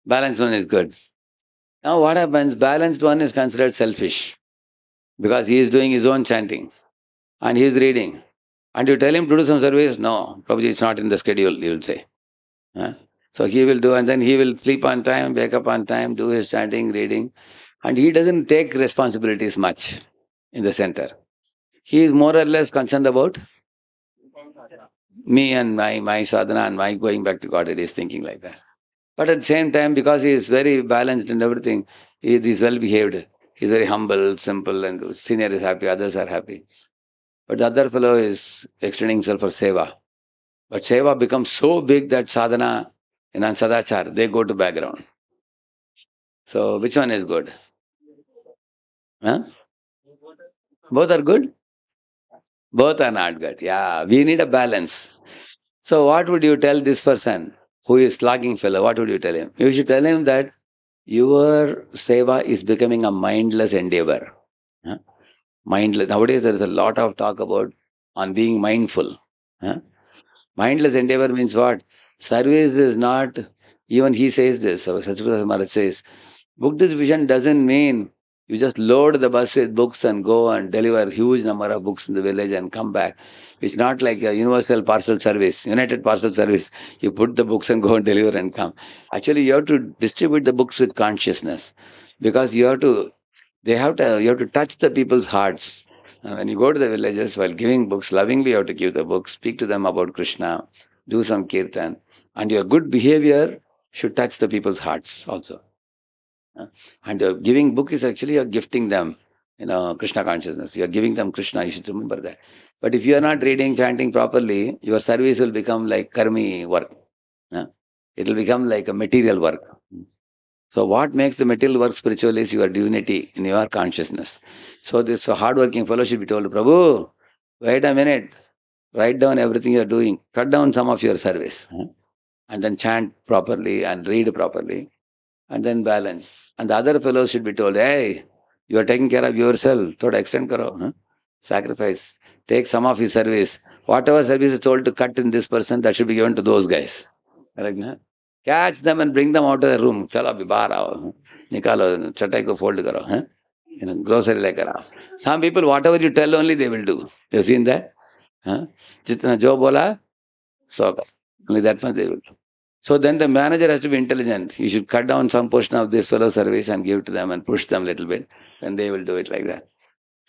Balanced one is good. Now what happens? Balanced one is considered selfish because he is doing his own chanting and he is reading. And you tell him to do some service, no, probably it's not in the schedule, he will say. Huh? So he will do, and then he will sleep on time, wake up on time, do his chanting, reading, and he doesn't take responsibilities much in the center. He is more or less concerned about me and my sadhana and my going back to God. It is thinking like that. But at the same time, because he is very balanced and everything, he is well behaved. He is very humble, simple, and senior is happy, others are happy. But the other fellow is extending himself for seva. But seva becomes so big that sadhana and sadachar, they go to background. So which one is good? Huh? Both are good? Both are not good. Yeah, we need a balance. So what would you tell this person who is slogging fellow? What would you tell him? You should tell him that your seva is becoming a mindless endeavor. Huh? Mindless. Nowadays there is a lot of talk about on being mindful. Huh? Mindless endeavor means what? Service is not, even he says this, our Satchidananda Maharaj says, book distribution doesn't mean you just load the bus with books and go and deliver huge number of books in the village and come back. It's not like a universal parcel service, united parcel service. You put the books and go and deliver and come. Actually, you have to distribute the books with consciousness because you have to touch the people's hearts. When you go to the villages while giving books, lovingly you have to give the books, speak to them about Krishna, do some kirtan, and your good behavior should touch the people's hearts also. And giving book is actually you're gifting them, Krishna consciousness. You're giving them Krishna, you should remember that. But if you are not reading, chanting properly, your service will become like karmi work. It will become like a material work. So what makes the material work spiritual is your divinity in your consciousness. So this hardworking fellow should be told, Prabhu, wait a minute, write down everything you're doing, cut down some of your service, and then chant properly and read properly, and then balance. And the other fellows should be told, hey, you are taking care of yourself, thoda extend karo, sacrifice, take some of his service. Whatever service is told to cut in this person, that should be given to those guys. Correct, na? Catch them and bring them out of the room. Chalo abhi bahar aao. Nikalo, chatai ko fold karo. Grocery lekar aao. Some people, whatever you tell only they will do. You seen that? Jitna jo bola, so kar. Only that much they will do. So then the manager has to be intelligent. You should cut down some portion of this fellow service and give to them and push them a little bit. And they will do it like that.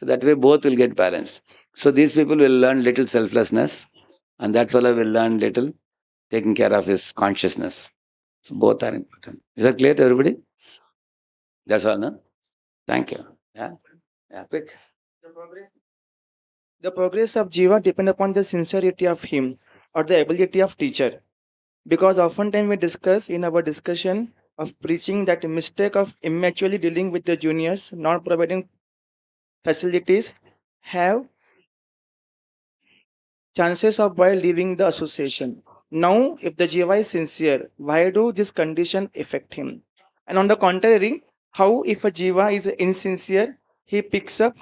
So that way both will get balanced. So these people will learn little selflessness and that fellow will learn little taking care of his consciousness. So both are important. Is that clear to everybody? That's all, no? Thank you. Yeah, quick. The progress of Jiva depend upon the sincerity of him or the ability of teacher. Because oftentimes we discuss in our discussion of preaching that mistake of immaturely dealing with the juniors, not providing facilities, have chances of boy leaving the association. Now, if the Jiva is sincere, why do this condition affect him? And on the contrary, how if a Jiva is insincere, he picks up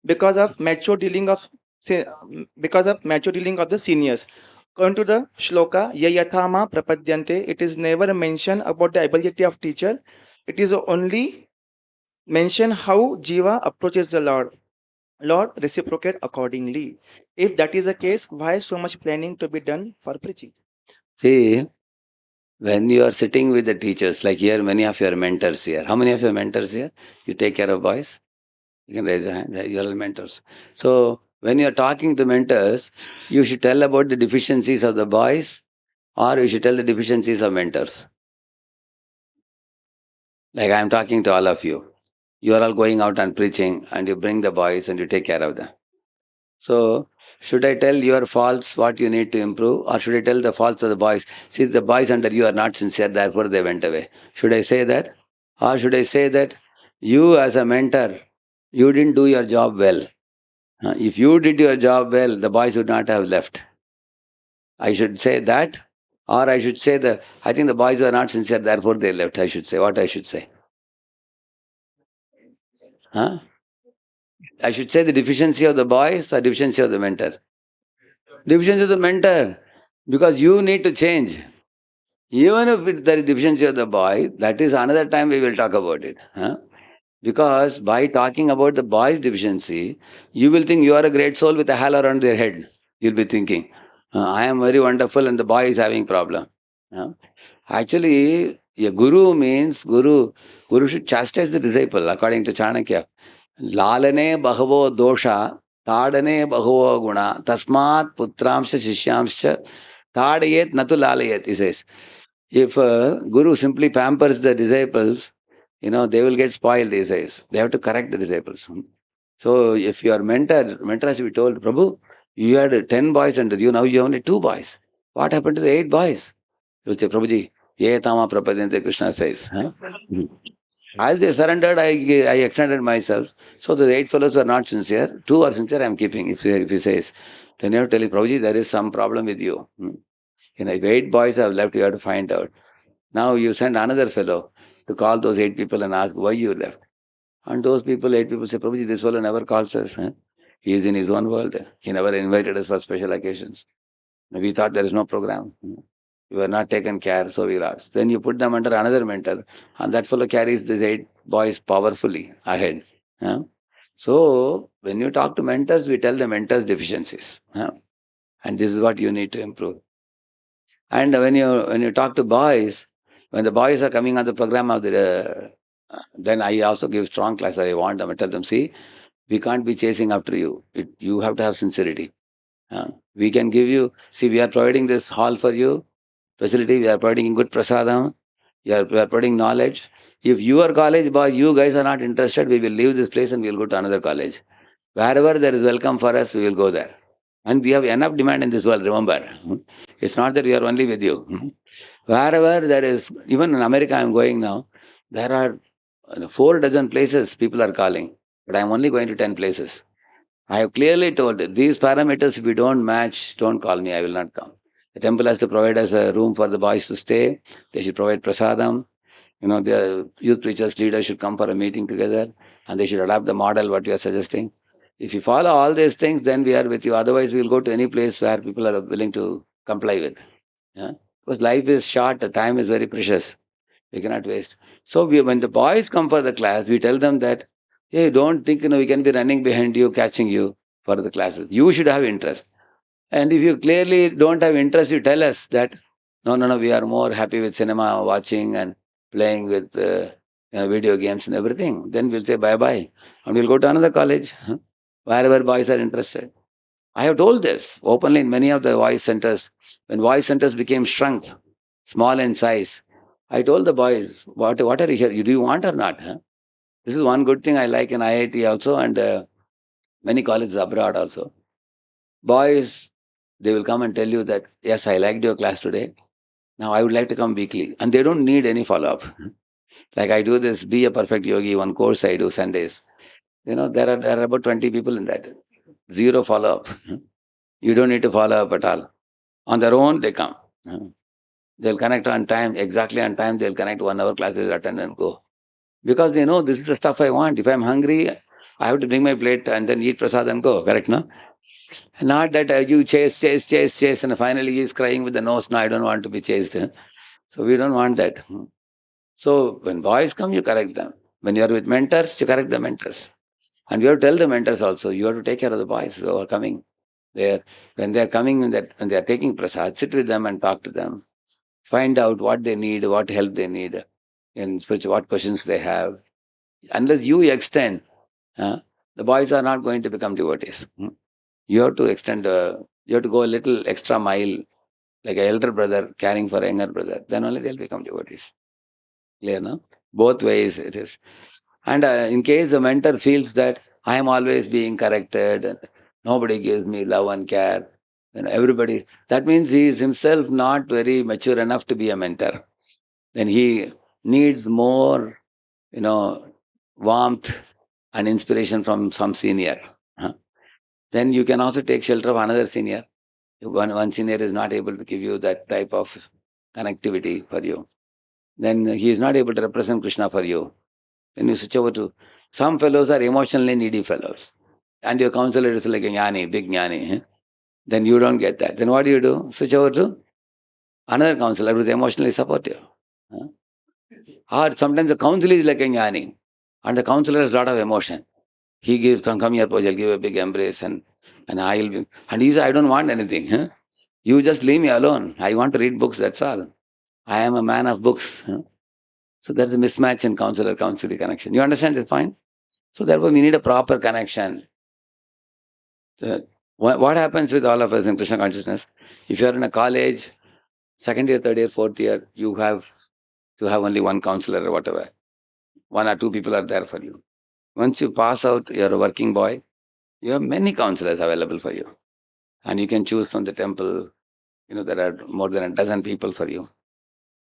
because of mature dealing of the seniors. Going to the shloka, yayathama prapadyante, it is never mentioned about the ability of teacher. It is only mentioned how Jiva approaches the Lord. Lord reciprocate accordingly. If that is the case, why so much planning to be done for preaching? See, when you are sitting with the teachers, like here, many of your mentors here. How many of your mentors here? You take care of boys? You can raise your hand. You are all mentors. So, when you are talking to mentors, you should tell about the deficiencies of the boys or you should tell the deficiencies of mentors. Like I am talking to all of you. You are all going out and preaching and you bring the boys and you take care of them. So, should I tell your faults, what you need to improve, or should I tell the faults of the boys? See, the boys under you are not sincere, therefore they went away. Should I say that? Or should I say that you as a mentor, you didn't do your job well. If you did your job well, the boys would not have left. I should say that, or I should say I think the boys were not sincere, therefore they left. I should say what I should say. I should say the deficiency of the boys or deficiency of the mentor. Deficiency of the mentor, because you need to change. Even if there is deficiency of the boy, that is another time we will talk about it. Because by talking about the boy's deficiency, you will think you are a great soul with a halo around their head. You'll be thinking, I am very wonderful and the boy is having problem. Actually, a guru means, guru should chastise the disciple according to Chanakya. Lalane bahavo dosha, tadane bahavo guna, tasmat putramsha shishyamsha, tadayet natu lalayet, he says. If a guru simply pampers the disciples, they will get spoiled, he says. They have to correct the disciples. So if your mentor has to be told, Prabhu, you had 10 boys under you, now you have only 2 boys. What happened to the 8 boys? You will say, Prabhuji, ye tama prapadyante, Krishna says. As they surrendered, I extended myself. So the 8 fellows were not sincere. 2 are sincere, I am keeping. If he says, then you have to tell him, Prabhuji, there is some problem with you. If 8 boys have left, you have to find out. Now you send another fellow to call those 8 people and ask why you left. And those people, 8 people say, Prabhuji, this fellow never calls us. He is in his own world. He never invited us for special occasions. We thought there is no program. We were not taken care, so we lost. Then you put them under another mentor, and that fellow carries these 8 boys powerfully ahead. So when you talk to mentors, we tell the mentors deficiencies. And this is what you need to improve. And when you talk to boys, when the boys are coming on the program of the then I also give strong class. I want them, I tell them, see, we can't be chasing after you. You have to have sincerity. We can give you, see, we are providing this hall for you, facility, we are providing good prasadam, we are providing knowledge. If your college boys, you guys are not interested, we will leave this place and we will go to another college. Wherever there is welcome for us, we will go there. And we have enough demand in this world, remember. It's not that we are only with you. Wherever there is, even in America, I am going now, there are 4 dozen places people are calling, but I am only going to 10 places. I have clearly told these parameters, if you don't match, don't call me, I will not come. The temple has to provide us a room for the boys to stay. They should provide prasadam. The youth preachers, leaders should come for a meeting together and they should adopt the model what you are suggesting. If you follow all these things, then we are with you. Otherwise, we will go to any place where people are willing to comply with. Because life is short, the time is very precious. We cannot waste. So when the boys come for the class, we tell them that, hey, don't think we can be running behind you, catching you for the classes. You should have interest. And if you clearly don't have interest, you tell us that, no, we are more happy with cinema, watching and playing with video games and everything. Then we'll say bye-bye. And we'll go to another college, wherever boys are interested. I have told this openly in many of the voice centers. When voice centers became shrunk, small in size, I told the boys, what are you here? Do you want or not? This is one good thing I like in IIT also and many colleges abroad also. Boys, they will come and tell you that, yes, I liked your class today. Now I would like to come weekly. And they don't need any follow-up. Like I do this, Be a Perfect Yogi, one course I do Sundays. There are about 20 people in that. Zero follow-up. You don't need to follow up at all. On their own, they come. They'll connect on time, exactly on time. They'll connect 1 hour classes, attend and go. Because they know this is the stuff I want. If I'm hungry, I have to bring my plate and then eat prasad and go. Correct, no? Not that you chase, and finally he's crying with the nose. No, I don't want to be chased. So we don't want that. So when boys come, you correct them. When you are with mentors, you correct the mentors. And you have to tell the mentors also, you have to take care of the boys who are coming. When they are coming and they are taking prasad, sit with them and talk to them. Find out what they need, what help they need, and what questions they have. Unless you extend, the boys are not going to become devotees. You have to extend, you have to go a little extra mile, like an elder brother caring for a younger brother. Then only they'll become devotees. Clear, no? Both ways it is. And in case the mentor feels that I am always being corrected, and nobody gives me love and care, everybody, that means he is himself not very mature enough to be a mentor. Then he needs more, warmth and inspiration from some senior. Then you can also take shelter of another senior. If one senior is not able to give you that type of connectivity for you, then he is not able to represent Krishna for you. Then you switch over to some fellows are emotionally needy fellows. And your counselor is like a jnani, big jnani. Then you don't get that. Then what do? Switch over to another counselor who is emotionally supportive. Or sometimes the counselor is like a jnani. And the counselor has a lot of emotion. He gives, come here, Poj, I'll give a big embrace and I'll be, and he says, I don't want anything. You just leave me alone. I want to read books, that's all. I am a man of books. So there's a mismatch in counselor-counselee connection. You understand this point? So therefore, we need a proper connection. What happens with all of us in Krishna consciousness? If you are in a college, second year, third year, fourth year, you have to have only one counselor or whatever. 1 or 2 people are there for you. Once you pass out, you're a working boy, you have many counselors available for you. And you can choose from the temple. There are more than a dozen people for you.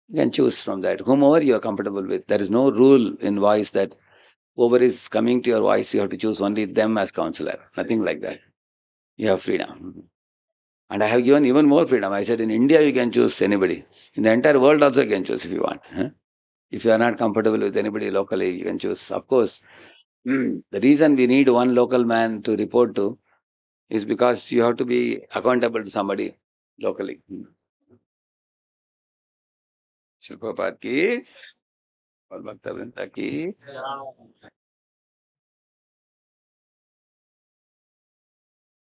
You can choose from that, whomever you are comfortable with. There is no rule in voice that whoever is coming to your voice, you have to choose only them as counselor. Nothing like that. You have freedom. And I have given even more freedom. I said in India you can choose anybody. In the entire world also you can choose if you want. If you are not comfortable with anybody locally, you can choose. Of course, the reason we need one local man to report to is because you have to be accountable to somebody locally. Shri Prabhupada ki, और भक्त वृंदा की